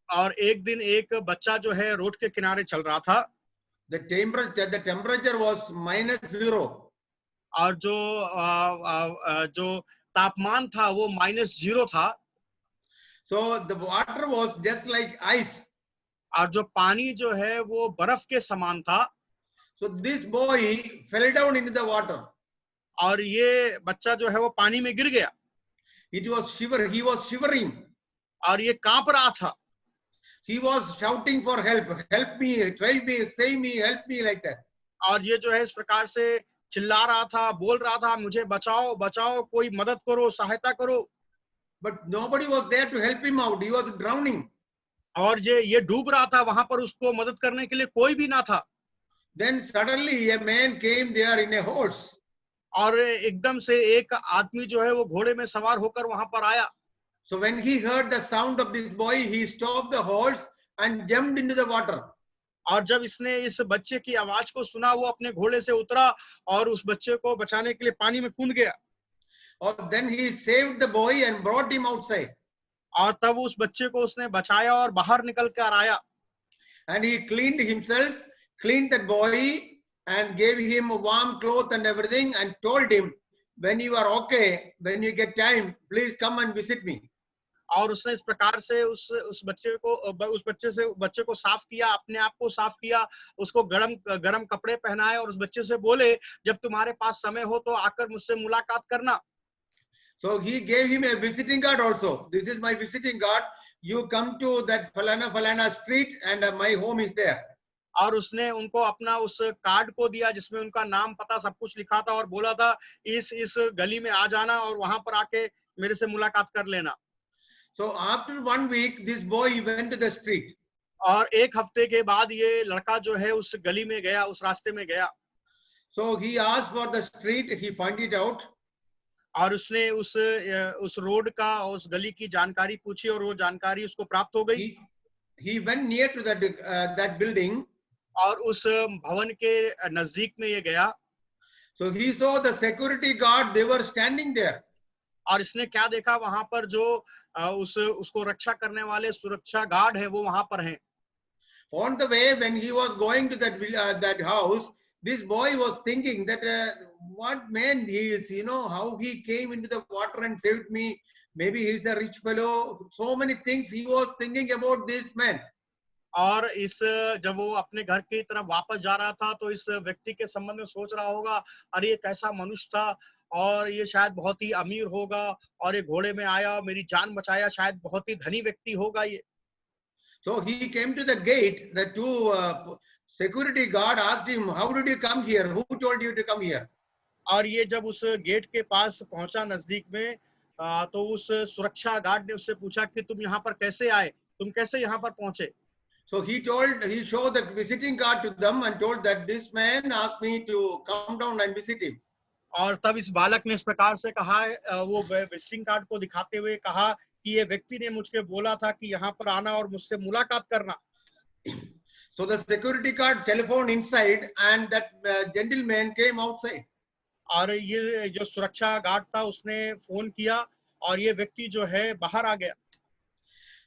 और एक दिन एक बच्चा जो है रोड के किनारे चल रहा था। The temperature was -0. और जो तापमान था वो -0 था। So the water was just like ice. और जो पानी जो है वो बर्फ के समान था। So this boy fell down into the water. और ये बच्चा जो है वो पानी में गिर गया He was shivering. और ये कांप रहा था। He was shouting for help. Help me, try me, save me, help me, like that. और ये जो है इस प्रकार से चिल्ला रहा था, बोल रहा था, मुझे बचाओ बचाओ, कोई मदद करो, सहायता करो। But nobody was there to help him out. He was drowning. और ये डूब रहा था, वहां पर उसको मदद करने के लिए कोई भी ना था। Then suddenly a man came there in a horse. और एकदम से एक आदमी जो है वो घोड़े में सवार होकर वहां पर आया। So when he heard the sound of this boy, he stopped the horse and jumped into the water. और जब इसने इस बच्चे की आवाज को सुना, वो अपने घोड़े से उतरा और उस बच्चे को बचाने के लिए पानी में कूद गया। Or then he saved the boy and brought him outside. और तब उस बच्चे को उसने बचाया और बाहर निकल कर आया। And he cleaned himself, cleaned that boy, and gave him a warm cloth and everything, and told him, when you are okay, when you get time, please come and visit me. और उसने इस प्रकार से उस बच्चे को साफ किया, अपने आप को साफ किया, उसको गरम कपड़े पहनाए और उस बच्चे से बोले, जब तुम्हारे पास समय हो तो आकर मुझसे मुलाकात करना। So he gave him a visiting card also. This is my visiting card. You come to that falana street and my home is there. और उसने उनको अपना उस कार्ड को दिया जिसमें उनका नाम पता सब कुछ लिखा था और बोला था इस गली में आ जाना और वहां पर आके मेरे से मुलाकात कर लेना। So after 1 week, this boy went to the street. और एक हफ्ते के बाद ये लड़का जो है उस गली में गया, उस रास्ते में गया। So he asked for the street. He found it out. और उसने उस रोड का, उस गली की जानकारी पूछी और वो जानकारी उसको प्राप्त हो गई। He went near to that building. और उस भवन के नजदीक में ये गया। So he saw the security guard. They were standing there. और इसने क्या देखा, वहां पर जो उसको रक्षा करने वाले सुरक्षा गार्ड है वो वहां पर हैं। On the way, when he was going to that house, this boy was thinking that what man he is, how he came into the water and saved me. Maybe he's a rich fellow. So many things he was thinking about this man. और जब वो अपने घर की तरफ वापस जा रहा था तो इस व्यक्ति के संबंध में सोच रहा होगा, अरे ये कैसा मनुष्य था और ये शायद बहुत ही अमीर होगा और ये घोड़े में आया, मेरी जान बचाया, शायद बहुत ही धनी व्यक्ति होगा ये। So he came to the gate. The two security guard asked him, "How did you come here? Who told you to come here?" और ये जब उस गेट के पास पहुंचा नजदीक में, तो उस सुरक्षा गार्ड ने उससे पूछा कि तुम यहाँ पर कैसे आए, तुम कैसे यहाँ पर पहुंचे। So he showed the visiting card to them and told that this man asked me to come down and visit him. और तब इस बालक ने इस प्रकार से कहा, वो विजिटिंग कार्ड को दिखाते हुए कहा कि ये व्यक्ति ने मुझे बोला था कि यहाँ पर आना और मुझसे मुलाकात करना। So the security guard telephoned inside and that gentleman came outside. और ये जो सुरक्षा गार्ड था उसने फोन किया और ये व्यक्ति जो है बाहर आ गया।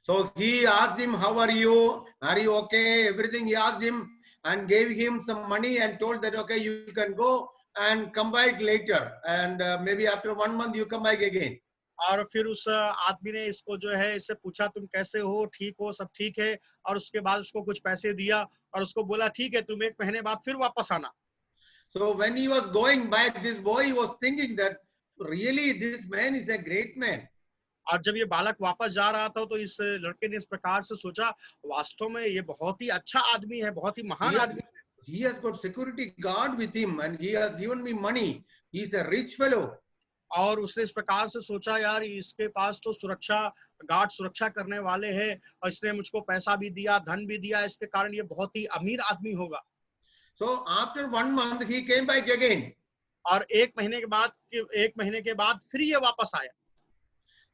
So he asked him, "How are you? Are you okay?" Everything he asked him and gave him some money and told that, okay, you can go and come back later. And maybe after 1 month you come back again. और फिर उस आदमी ने इसको जो है इससे पूछा, तुम कैसे हो, ठीक हो, सब ठीक है। और उसके बाद उसको कुछ पैसे दिया और उसको बोला ठीक है, तुम 1 महीने बाद फिर वापस आना। So when he was going back, this boy was thinking that really this man is a great man. और जब ये बालक वापस जा रहा था तो इस लड़के ने इस प्रकार से सोचा, वास्तव में ये बहुत ही अच्छा आदमी है, बहुत ही महान आदमी। He has got security guard with him and he has given me money. He is a rich fellow. और उसने इस प्रकार से सोचा, यार इसके पास तो सुरक्षा करने वाले हैं और इसने मुझको पैसा भी दिया, धन भी दिया, इसके कारण ये बहुत ही अमीर आदमी होगा। So after 1 month he came back again. और 1 महीने के बाद फिर ये वापस आया।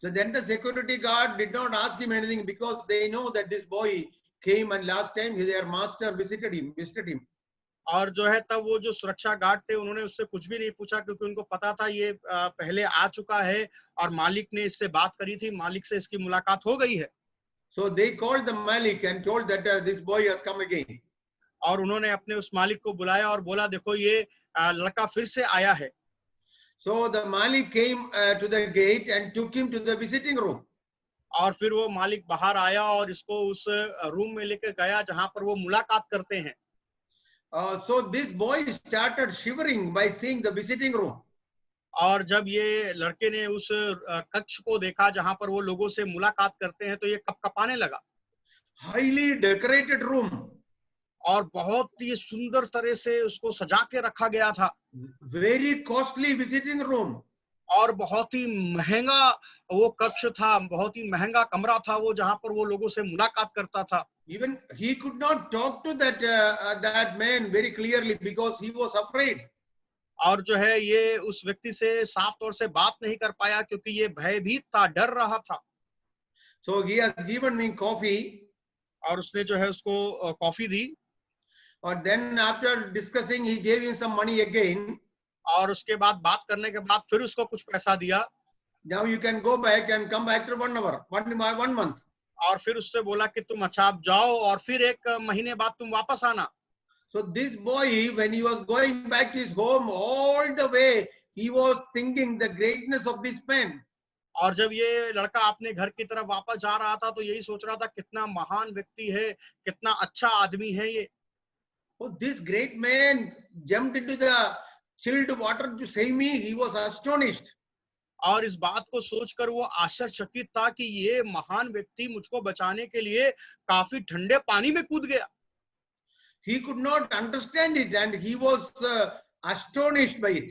So then the security guard did not ask him anything because they know that this boy came and last time their master visited him. और जो है तब वो जो सुरक्षा गार्ड थे उन्होंने उससे कुछ भी नहीं पूछा क्योंकि उनको पता था ये पहले आ चुका है और मालिक ने इससे बात करी थी, मालिक से इसकी मुलाकात हो गई है। So they called the Malik and told that this boy has come again. और उन्होंने अपने उस मालिक को बुलाया और बोला, देखो ये लड़का फिर से आया है। So the Malik came to the gate and took him to the visiting room. और फिर वो मालिक बाहर आया और इसको उस रूम में लेकर गया जहां पर वो मुलाकात करते हैं। So this boy started shivering by seeing the visiting room. और जब ये लड़के ने उस कक्ष को देखा जहां पर वो लोगों से मुलाकात करते हैं तो ये कपकपाने लगा। Highly decorated room, और बहुत ही सुंदर तरह से उसको सजा के रखा गया था very costly visiting room. और बहुत ही महंगा वो कक्ष था, बहुत ही महंगा कमरा था वो, जहां पर वो लोगों से मुलाकात करता था। Even he could not talk to that man very clearly because he was afraid. और जो है ये उस व्यक्ति से साफ तौर से बात नहीं कर पाया क्योंकि ये भयभीत था, डर रहा था। So he has given me coffee. और उसने जो है उसको कॉफी दी। और then after discussing, he gave him some money again. और उसके बाद बात करने के बाद फिर उसको कुछ पैसा दिया। Now you can go back and come back after 1 hour, 1 month. और फिर उससे बोला कि तुम अच्छा आप जाओ और फिर 1 महीने बाद तुम वापस आना। So this boy, when he was going back to his home, all the way he was thinking the greatness of this man. और जब ये लड़का अपने घर की तरफ वापस जा रहा था तो यही सोच रहा था कितना महान व्यक्ति है, कितना अच्छा आदमी है ये। Oh, this great man jumped into the chilled water to save me. He was astonished. और इस बात को सोचकर वो आश्चर्यचकित था कि ये महान व्यक्ति मुझको बचाने के लिए काफी ठंडे पानी में कूद गया। He could not understand it and he was astonished by it.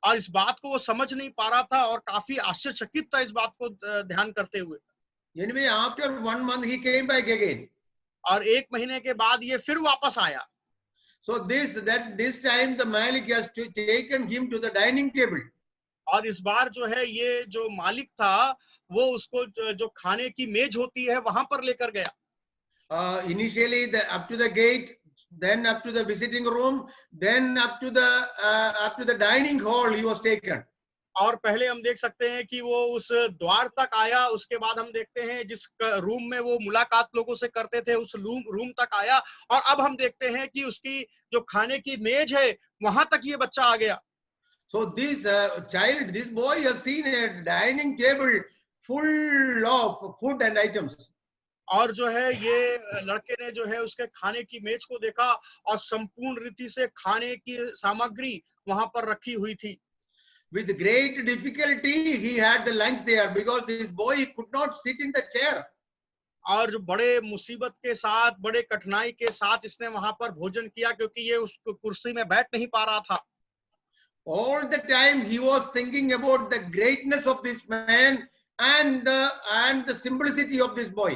और इस बात को वो समझ नहीं पा रहा था और काफी आश्चर्यचकित था इस बात को ध्यान करते हुए। Anyway, after 1 month he came back again. और 1 महीने के बाद ये फिर वापस आया। So this time the Malik has taken him to the dining table. और इस बार जो है ये जो मालिक था वो उसको जो खाने की मेज होती है वहां पर लेकर गया। Initially up to the gate, then up to the visiting room, then up to the dining hall he was taken. और पहले हम देख सकते हैं कि वो उस द्वार तक आया, उसके बाद हम देखते हैं जिस रूम में वो मुलाकात लोगों से करते थे उस रूम तक आया, और अब हम देखते हैं कि उसकी जो खाने की मेज है वहां तक ये बच्चा आ गया। So this boy has seen a dining table full of food and items. और जो है ये लड़के ने जो है उसके खाने की मेज को देखा और संपूर्ण रीति से खाने की सामग्री वहां पर रखी हुई थी। With great difficulty he had the lunch there because this boy could not sit in the chair. और जो बड़े मुसीबत के साथ, बड़े कठिनाई के साथ इसने वहां पर भोजन किया क्योंकि ये उस कुर्सी में बैठ नहीं पा रहा था। All the time he was thinking about the greatness of this man and the simplicity of this boy.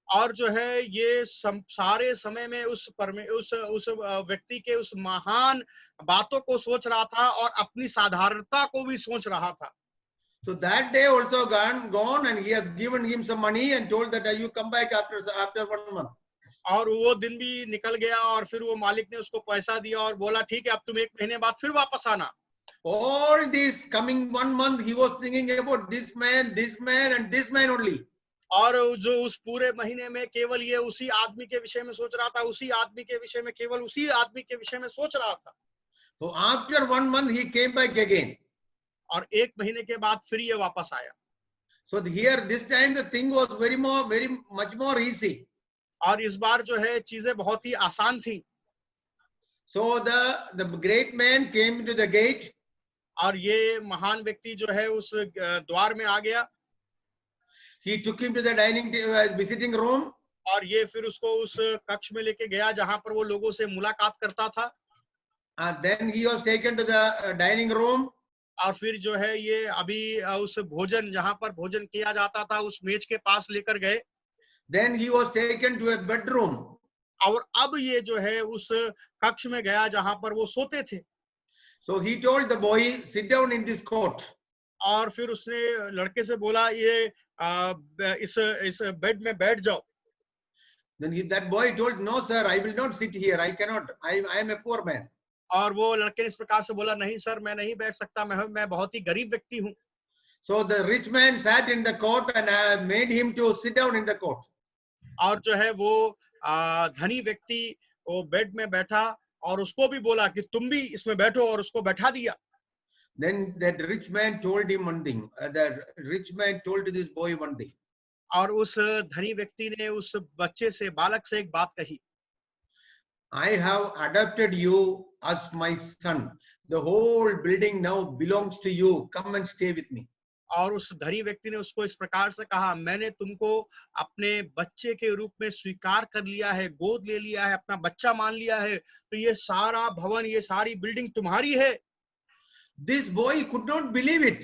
और जो है ये सारे समय में उस व्यक्ति के उस महान बातों को सोच रहा था और अपनी साधारणता को भी सोच रहा था। So that day also gone and he has given him some money and told that you come back after 1 month. और वो दिन भी निकल गया और फिर वो मालिक ने उसको पैसा दिया और बोला ठीक है अब तुम 1 महीने बाद फिर वापस आना। All this coming 1 month he was thinking about this man and this man only. और जो उस पूरे महीने में केवल ये उसी आदमी के विषय में सोच रहा था, उसी आदमी के विषय में, केवल उसी आदमी के विषय में सोच रहा था। So after 1 month he came back again. और 1 महीने के बाद फिर ये वापस आया। So here this time the thing was very much more easy. और इस बार जो है चीजें बहुत ही आसान थी। So the great man came to the gate. और ये महान व्यक्ति जो है उस द्वार में आ गया। He took him to the visiting room. और ये फिर उसको उस कक्ष में लेके गया जहां पर वो लोगों से मुलाकात करता था। Then he was taken to the dining room. और फिर जो है ये अभी उस भोजन जहां पर भोजन किया जाता था उस मेज के पास लेकर गए। Then he was taken to a bedroom. और अब ये जो है उस कक्ष में गया जहां पर वो सोते थे। So he told the boy, sit down in this cot. और फिर उसने लड़के से बोला ये इस बेड में बैठ जाओ। Then that boy told, no sir, I will not sit here. I cannot. I am a poor man. और वो लड़के ने इस प्रकार से बोला नहीं सर मैं नहीं बैठ सकता, मैं बहुत ही गरीब व्यक्ति हूँ। So the rich man sat in the cot and made him to sit down in the cot. और जो है वो धनी व्यक्ति वो बेड में बैठा और उसको भी बोला कि तुम भी इसमें बैठो और उसको बैठा दिया। Then that rich man told him one thing. That rich man told to this boy one thing. और उस धनी व्यक्ति ने उस बच्चे से, बालक से एक बात कही, I have adopted you as my son. The whole building now belongs to you. Come and stay with me. और उस धनी व्यक्ति ने उसको इस प्रकार से कहा, मैंने तुमको अपने बच्चे के रूप में स्वीकार कर लिया है, गोद ले लिया है, अपना बच्चा मान लिया है, तो ये सारा भवन, ये सारी बिल्डिंग तुम्हारी है। This boy could not believe it.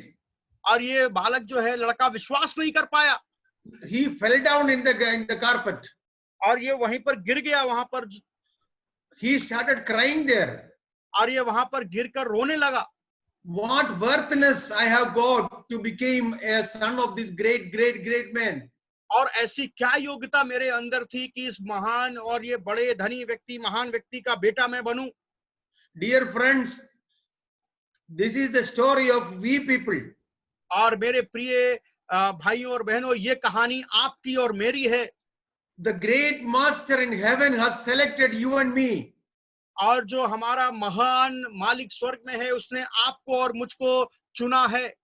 और ये बालक जो है, लड़का विश्वास नहीं कर पाया, He fell down in the carpet. और ये वहीं पर गिर गया, वहां पर, He started crying there. और ये वहां पर गिरकर रोने लगा। What worthiness I have got to become a son of this great man. और ऐसी क्या योग्यता मेरे अंदर थी कि इस महान और ये बड़े धनी व्यक्ति, महान व्यक्ति का बेटा मैं बनूं। Dear friends, this is the story of we people. और मेरे प्रिय भाइयों और बहनों, ये कहानी आपकी और मेरी है। The great master in heaven has selected you and me. और जो हमारा महान मालिक स्वर्ग में है, उसने आपको और मुझको चुना है।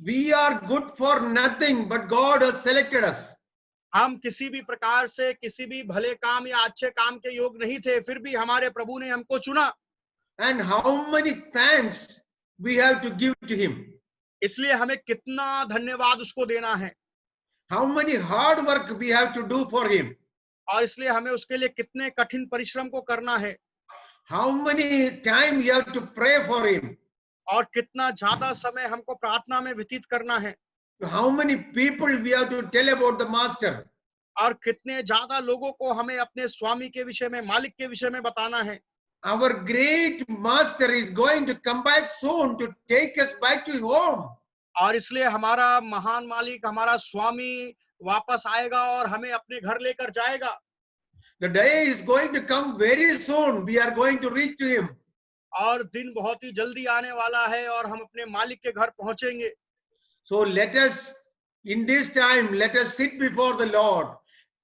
We are good for nothing, but God has selected us. हम किसी भी प्रकार से किसी भी भले काम या अच्छे काम के योग नहीं थे, फिर भी हमारे प्रभु ने हमको चुना। And how many thanks we have to give to him. इसलिए हमें कितना धन्यवाद उसको देना है। How many hard work we have to do for him. और इसलिए हमें उसके लिए कितने कठिन परिश्रम को करना है। How many time we have to pray for him. और कितना ज्यादा समय हमको प्रार्थना में व्यतीत करना है। How many people we have to tell about the master. और कितने ज्यादा लोगों को हमें अपने स्वामी के विषय में, मालिक के विषय में बताना है। Our great master is going to come back soon to take us back to home. और इसलिए हमारा महान मालिक, हमारा स्वामी वापस आएगा और हमें अपने घर लेकर जाएगा। The day is going to come very soon. We are going to reach to him. और दिन बहुत ही जल्दी आने वाला है और हम अपने मालिक के घर पहुंचेंगे। So let us, in this time, let us sit before the Lord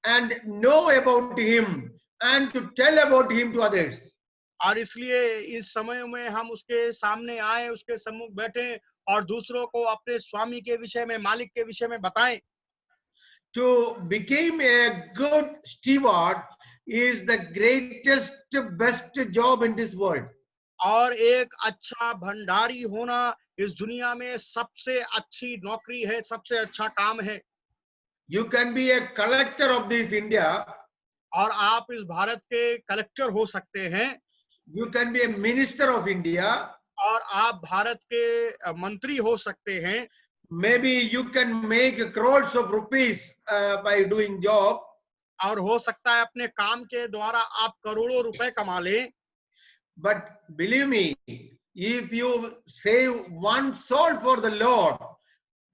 and know about him and to tell about him to others. और इसलिए इस समय में हम उसके सामने आए, उसके सम्मुख बैठे और दूसरों को अपने स्वामी के विषय में, मालिक के विषय में बताएं। To become a good steward is the greatest, best job in this world. और एक अच्छा भंडारी होना इस दुनिया में सबसे अच्छी नौकरी है, सबसे अच्छा काम है। You can be a collector of this India. और आप इस भारत के कलेक्टर हो सकते हैं। You can be a minister of India. और आप भारत के मंत्री हो सकते हैं। Maybe you can make crores of rupees by doing job. और हो सकता है अपने काम के द्वारा आप करोड़ों रुपए कमा लें। But believe me, if you save one soul for the Lord,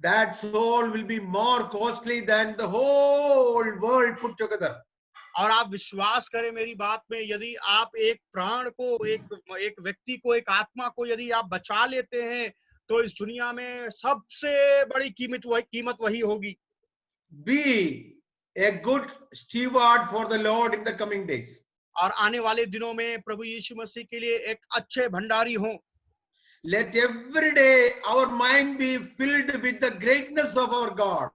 that soul will be more costly than the whole world put together. और आप विश्वास करें मेरी बात में, यदि आप एक प्राण को, एक व्यक्ति को, एक आत्मा को यदि आप बचा लेते हैं, तो इस दुनिया में सबसे बड़ी कीमत वही होगी। Be a good steward for the Lord in the coming days. और आने वाले दिनों में प्रभु यीशु मसीह के लिए एक अच्छे भंडारी हो। Let every day our mind be filled with the greatness of our God.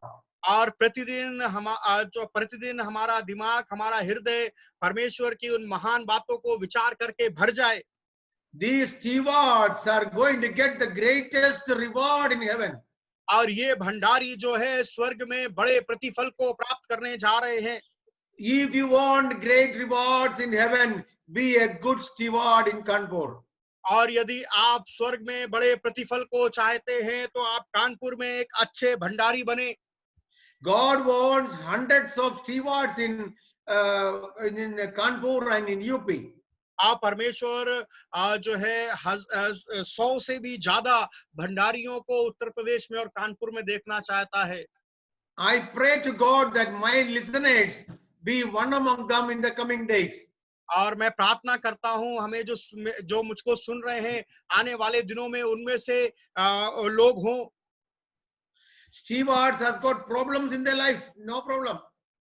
और प्रतिदिन हमारा दिमाग, हमारा हृदय परमेश्वर की उन महान बातों को विचार करके भर जाए। These stewards are going to get the greatest reward in heaven. और ये भंडारी जो है स्वर्ग में बड़े प्रतिफल को प्राप्त करने जा रहे हैं। If you want great rewards in heaven, be a good steward in Kanpur. और यदि आप स्वर्ग में बड़े प्रतिफल को चाहते हैं, तो आप कानपुर में एक अच्छे भंडारी बने। God wants hundreds of stewards in Kanpur and in UP. आप परमेश्वर जो है 100 से भी ज्यादा भंडारियों को उत्तर प्रदेश में और कानपुर में देखना चाहता है। I pray to God that my listeners be one among them in the coming days. और मैं प्रार्थना करता हूं, हमें जो मुझको सुन रहे हैं, आने वाले दिनों में उनमें से लोग हों। Stewards has got problems in their life, no problem.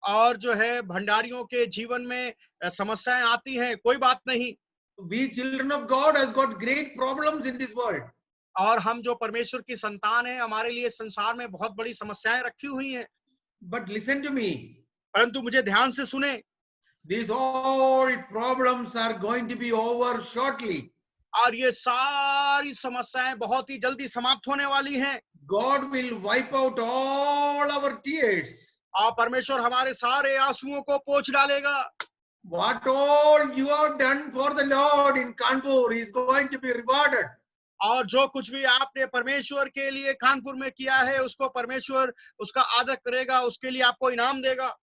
और जो है भंडारियों के जीवन में समस्याएं आती हैं, कोई बात नहीं। We children of God has got great problems in this world. और हम जो परमेश्वर की संतान हैं, हमारे लिए संसार में बहुत बड़ी समस्याएं रखी हुई हैं। But listen to me. परंतु मुझे ध्यान से सुने, These all problems are going to be over shortly. और ये सारी समस्याएं बहुत ही जल्दी समाप्त होने वाली हैं, God will wipe out all our tears. और परमेश्वर हमारे सारे आंसुओं को पोंछ डालेगा। What all you have done for the Lord in Kanpur is going to be rewarded. और जो कुछ भी आपने परमेश्वर के लिए कानपुर में किया है, उसको परमेश्वर उसका आदर करेगा, उसके लिए आपको इनाम देगा।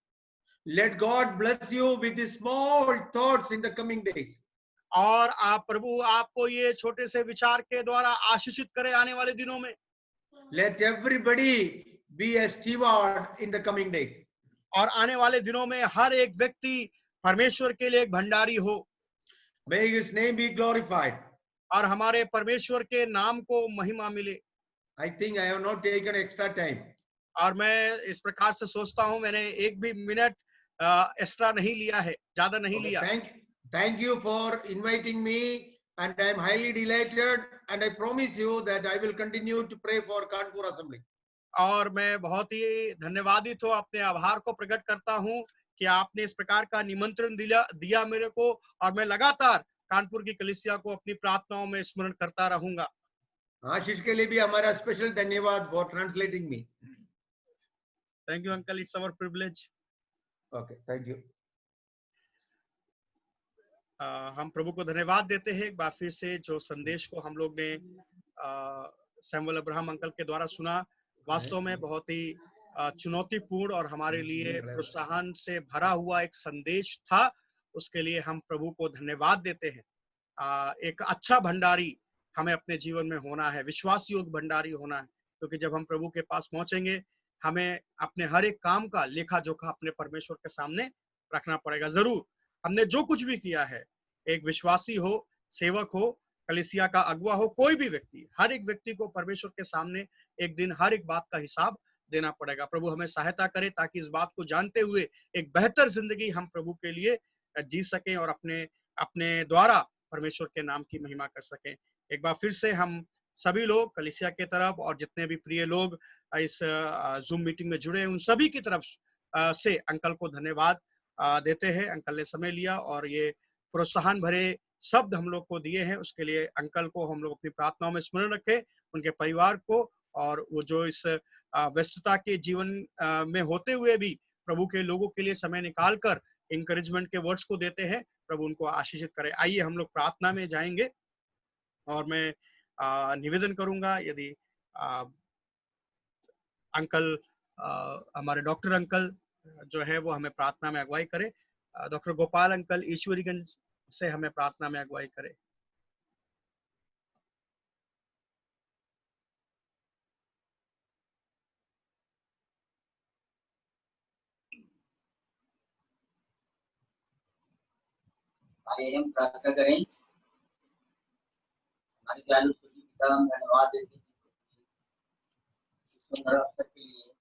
Let God bless you with these small thoughts in the coming days. और आप प्रभु आपको ये छोटे से विचार के द्वारा आशीषित करे आने वाले दिनों में। Let everybody be a steward in the coming days. और आने वाले दिनों में हर एक व्यक्ति परमेश्वर के लिए एक भंडारी हो। May His name be glorified. और हमारे परमेश्वर के नाम को महिमा मिले। I think I have not taken extra time. और मैं इस प्रकार से सोचता हूं, मैंने एक भी मिनट एक्स्ट्रा नहीं लिया है, ज्यादा नहीं लिया। Thank you for inviting me, and I am highly delighted, and I promise you that I will continue to pray for Kanpur Assembly. और मैं बहुत ही धन्यवादित हूँ, अपने आभार को प्रकट करता हूँ कि आपने इस प्रकार का निमंत्रण दिया मेरे को, और मैं लगातार कानपुर की कलीसिया को अपनी प्रार्थनाओं में स्मरण करता रहूंगा। आशीष के लिए भी हमारा स्पेशल धन्यवाद for translating me. Thank you uncle, it's our privilege. Okay, thank you. हम प्रभु को धन्यवाद देते हैं एक बार फिर से, जो संदेश को हम लोग ने सैमुअल अब्राहम अंकल के द्वारा सुना, वास्तव में बहुत ही चुनौतीपूर्ण और हमारे लिए प्रोत्साहन से भरा हुआ एक संदेश था। उसके लिए हम प्रभु को धन्यवाद देते हैं। एक अच्छा भंडारी हमें अपने जीवन में होना है, विश्वास योग्य भंडारी होना है, क्योंकि जब हम प्रभु के पास पहुंचेंगे, हमें अपने हर एक काम का लेखा जोखा अपने परमेश्वर के सामने रखना पड़ेगा। जरूर हमने जो कुछ भी किया है, एक विश्वासी हो, सेवक हो, कलीसिया का अगुवा हो, कोई भी व्यक्ति, हर एक व्यक्ति को परमेश्वर के सामने एक दिन हर एक बात का हिसाब देना पड़ेगा। प्रभु हमें सहायता करे ताकि इस बात को जानते हुए एक बेहतर जिंदगी हम प्रभु के लिए जी सकें और अपने अपने द्वारा परमेश्वर के नाम की महिमा कर सकें। एक बार फिर से हम सभी लोग कलीसिया के तरफ और जितने भी प्रिय लोग इस जूम मीटिंग में जुड़े हैं, उन सभी की तरफ से अंकल को धन्यवाद देते हैं। अंकल ने समय लिया और ये प्रोत्साहन भरे शब्द हम लोग को दिए हैं, उसके लिए अंकल को हम लोग अपनी प्रार्थनाओं में स्मरण रखें, उनके परिवार को, और वो जो इस व्यस्तता के जीवन में होते हुए भी प्रभु के लोगों के लिए समय निकालकर इंकरेजमेंट के वर्ड्स को देते हैं। प्रभु उनको आशीषित करे। आइए हम लोग प्रार्थना में जाएंगे, और मैं निवेदन करूंगा यदि अंकल हमारे डॉक्टर अंकल जो है वो हमें प्रार्थना में अगुवाई करे। डॉक्टर गोपाल अंकल ईश्वरीगंज से हमें प्रार्थना में अगुवाई करे। आइए हम प्रार्थना करें। हमारे दयालु पिता, हम धन्यवाद देते हैं इस सुंदर अवसर के लिए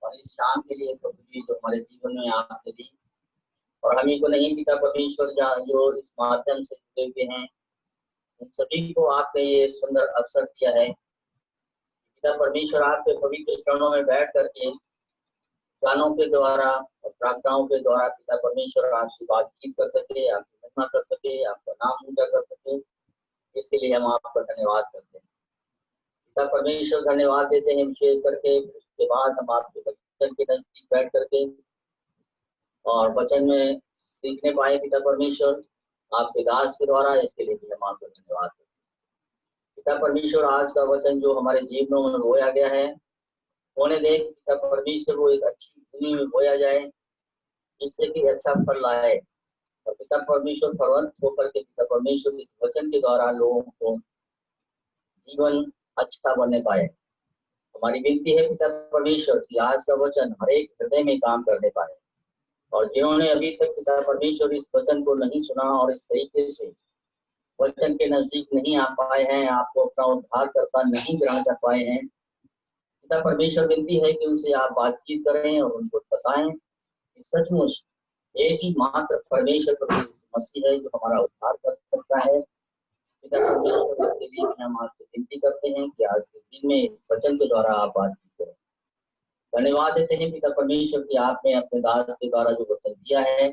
और इस शाम के लिए प्रभु जी, जो हमारे जीवन में आपने दी, और हमें को नहीं पिता परमेश्वर जो इस माध्यम से जुड़े हुए हैं, उन सभी को आपने ये सुंदर अवसर दिया है। पिता परमेश्वर, आपके पवित्र चरणों में बैठ करके गानों के द्वारा और प्रार्थनाओं के द्वारा पिता परमेश्वर आपसे बातचीत कर सके, आपकी महिमा कर सके, आपका नाम ऊंचा कर सके, इसके लिए हम आपका धन्यवाद करते हैं। पिता परमेश्वर, धन्यवाद देते हैं विशेष करके उसके बाद हम आपके वचन के नजदीक बैठ करके और वचन में सीखने पाए पिता परमेश्वर आपके दास के द्वारा, इसके लिए भी हम आपका धन्यवाद करते हैं। पिता परमेश्वर, आज का वचन जो हमारे जीवनों में बोया गया है, होने दे पिता परमेश्वर वो एक अच्छी भूमि में बोया जाए, जिससे कि अच्छा फल लाए, और पिता परमेश्वर फलवंत होकर के पिता परमेश्वर इस वचन के द्वारा लोगों को जीवन अच्छा बनने पाए। हमारी विनती है पिता परमेश्वर कि आज का वचन हर एक हृदय में काम करने पाए, और जिन्होंने अभी तक पिता परमेश्वर इस वचन को नहीं सुना और इस तरीके से वचन के नजदीक नहीं आ पाए हैं, आपको अपना उद्धार करता नहीं ग्रहण कर पाए हैं, पिता परमेश्वर विनती है कि उनसे आप बातचीत करें और उनको बताएं कि सचमुच एक ही मात्र परमेश्वर प्रभु मसीह है जो हमारा उद्धार कर सकता है। पिता परमेश्वर, इसके लिए हम आपसे विनती करते हैं कि आज के दिन में इस वचन के द्वारा आप बातचीत करें। धन्यवाद देते हैं पिता परमेश्वर की आपने अपने दास के द्वारा जो वचन दिया है,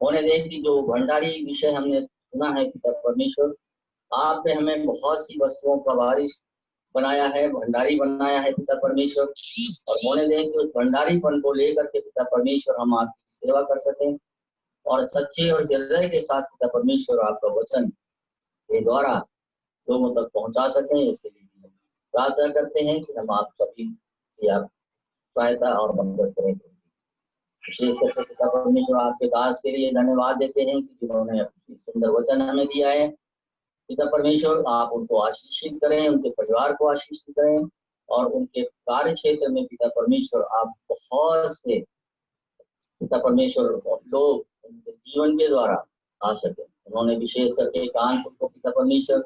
होने दें कि जो भंडारी विषय हमने सुना है पिता परमेश्वर, आपने हमें बहुत सी वस्तुओं का वारिस बनाया है, भंडारी बनाया है पिता परमेश्वर, और होने दें कि उस भंडारीपन को लेकर के पिता परमेश्वर हम आपकी सेवा कर सकें और सच्चे और हृदय के साथ पिता परमेश्वर आपका वचन के द्वारा लोगों तक पहुंचा सकें। इसके लिए हम प्रार्थना करते हैं कि हम आप सभी की आप सहायता और मदद करें। विशेष करके पिता परमेश्वर आपके दास के लिए धन्यवाद देते हैं कि जिन्होंने अपनी सुंदर वचन हमें दिया है। पिता परमेश्वर आप उनको आशीषित करें, उनके परिवार को आशीषित करें और उनके कार्य क्षेत्र में पिता परमेश्वर आप बहुत से पिता परमेश्वर लोग उनके जीवन के द्वारा आ सके। उन्होंने विशेष करके कानपुर को पिता परमेश्वर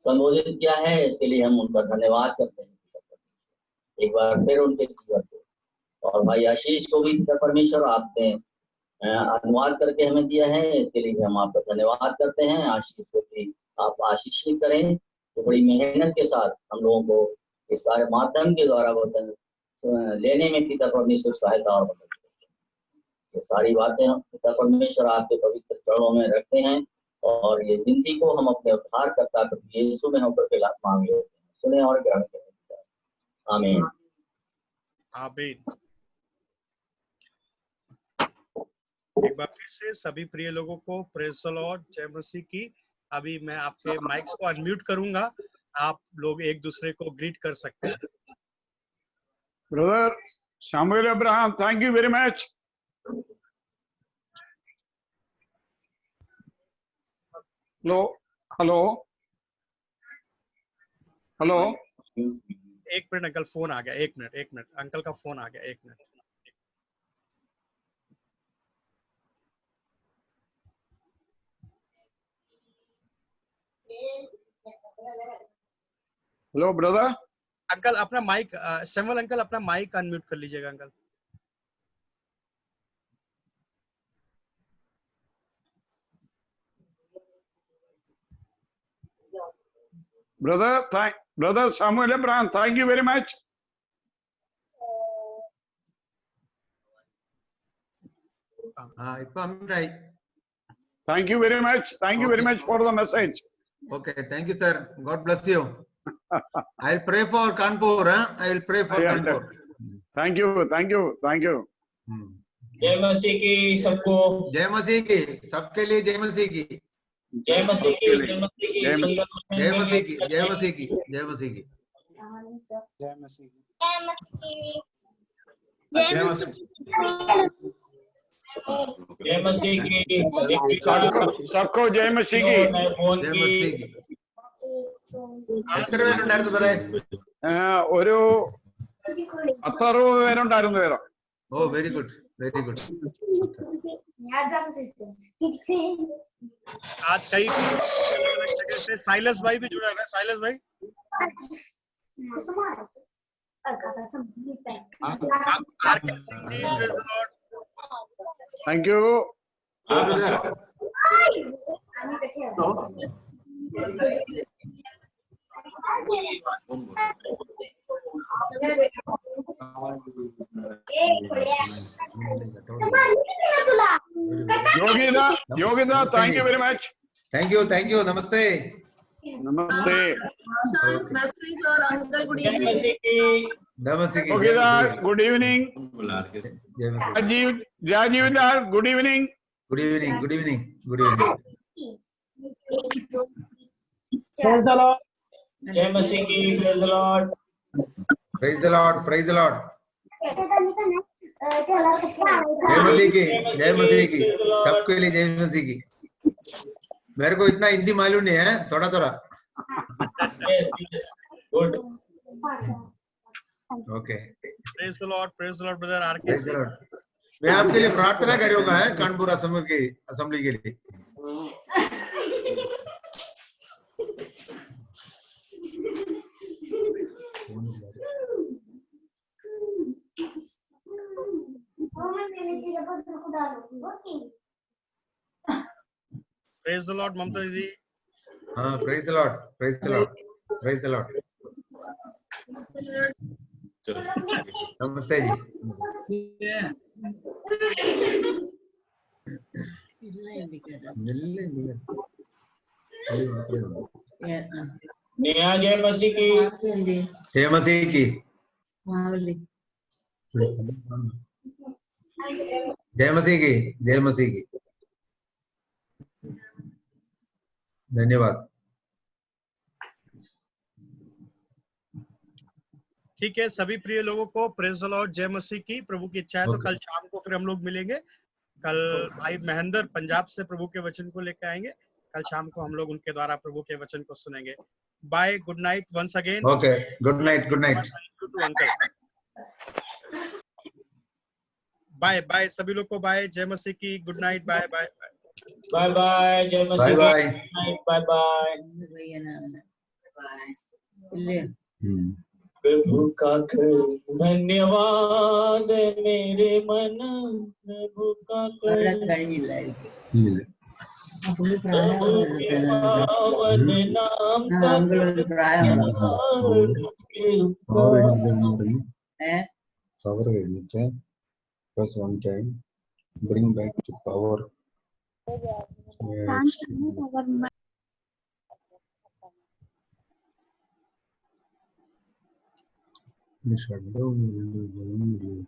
संबोधित किया है, इसके लिए हम उनका धन्यवाद करते हैं पिता परमेश्वर। एक बार फिर उनके जीवन को और भाई आशीष को भी पिता परमेश्वर आपने अनुवाद करके हमें दिया है, इसके लिए हम आपका धन्यवाद करते हैं। आशीष को भी आप आशीषित करें, तो बड़ी मेहनत के साथ हम लोगों को इस सारे माध्यम के द्वारा वचन लेने में पिता परमेश्वर सहायता और मदद करें। ये सारी बातें हम पिता परमेश्वर आपके पवित्र चरणों में रखते हैं और ये विनती को हम अपने उद्धारकर्ता प्रभु यीशु में होकर के मांग लेते हैं। सुने और ग्रहण करें। आमीन। आमीन। एक बार फिर से सभी प्रिय लोगों को प्रेज द लॉर्ड, जय मसीह की। अभी मैं आपके माइक्स को अनम्यूट करूंगा, आप लोग एक दूसरे को ग्रीट कर सकते हैं। Brother Samuel Abraham, thank you very much. Hello. एक मिनट अंकल, फोन आ गया। एक मिनट अंकल का फोन आ गया। एक मिनट। Hello brother. अंकल अपना माइक, सैमुअल अंकल अपना माइक अनम्यूट कर लीजिएगा uncle. Brother Samuel Abraham, thank you very much. Thank you very much for the message. Okay, thank you, sir. God bless you. I'll pray for Kanpur. I will pray for Kanpur. Thank you. जय मसीह की सबको, जय मसीह की सबके लिए, जय मसीह की, जय मसीह की, जय मसीह की, जय मसीह की, जय मसीह की, जय मसीह की, जय मसीह की, जय मसीह की, सबको जय मसीह की, जय मसीह की। എത്ര പേരുണ്ടായിരുന്നു പറേ? ഒരു 10-60 പേരുണ്ടായിരുന്നു വേറെ. ഓ വെരി ഗുഡ്, വെരി गुड। आज कई अलग जगह से साइलस भाई भी जुड़ा है। साइलस भाई thank you. Yogita thank you very much. Thank you. नमस्ते। मैसेज और uncle good evening. Yogita good evening. Rajiv Lal good evening. Good evening. जय मसीह की, praise the lord. Praise the lord. जय मसीह की सबके लिए, जय मसीह की। मेरे को इतना हिंदी मालूम नहीं है, थोड़ा good. Okay. Praise the lord brother R K. मैं आपके लिए प्रार्थना करूंगा है कानपुर असेंबली के लिए। प्रेज द लॉर्ड ममता दीदी। हाँ, प्रेज द लॉर्ड। नमस्ते जी। नेहा जय मसीह की। जय मसीह की। जय मसीह की। जय मसीह की। धन्यवाद। ठीक है, सभी प्रिय लोगों को प्रेज द लॉर्ड, जय मसीह की। प्रभु की इच्छा है तो Okay. कल शाम को फिर हम लोग मिलेंगे। कल भाई महेंद्र पंजाब से प्रभु के वचन को लेकर आएंगे। कल शाम को हम लोग उनके द्वारा प्रभु के वचन को सुनेंगे। Bye, good night once again. Okay. Good night. Good night. Uncle bye bye, सभी लोग को बाय, जय मसीह की, good night, bye bye bye bye, जय Bye मसीह bye. की। Bye bye. प्रभु का कर धन्यवाद मेरे मन, प्रभु का कर प्रभु के पावन नाम का Power press one time, bring back to power. Shut down.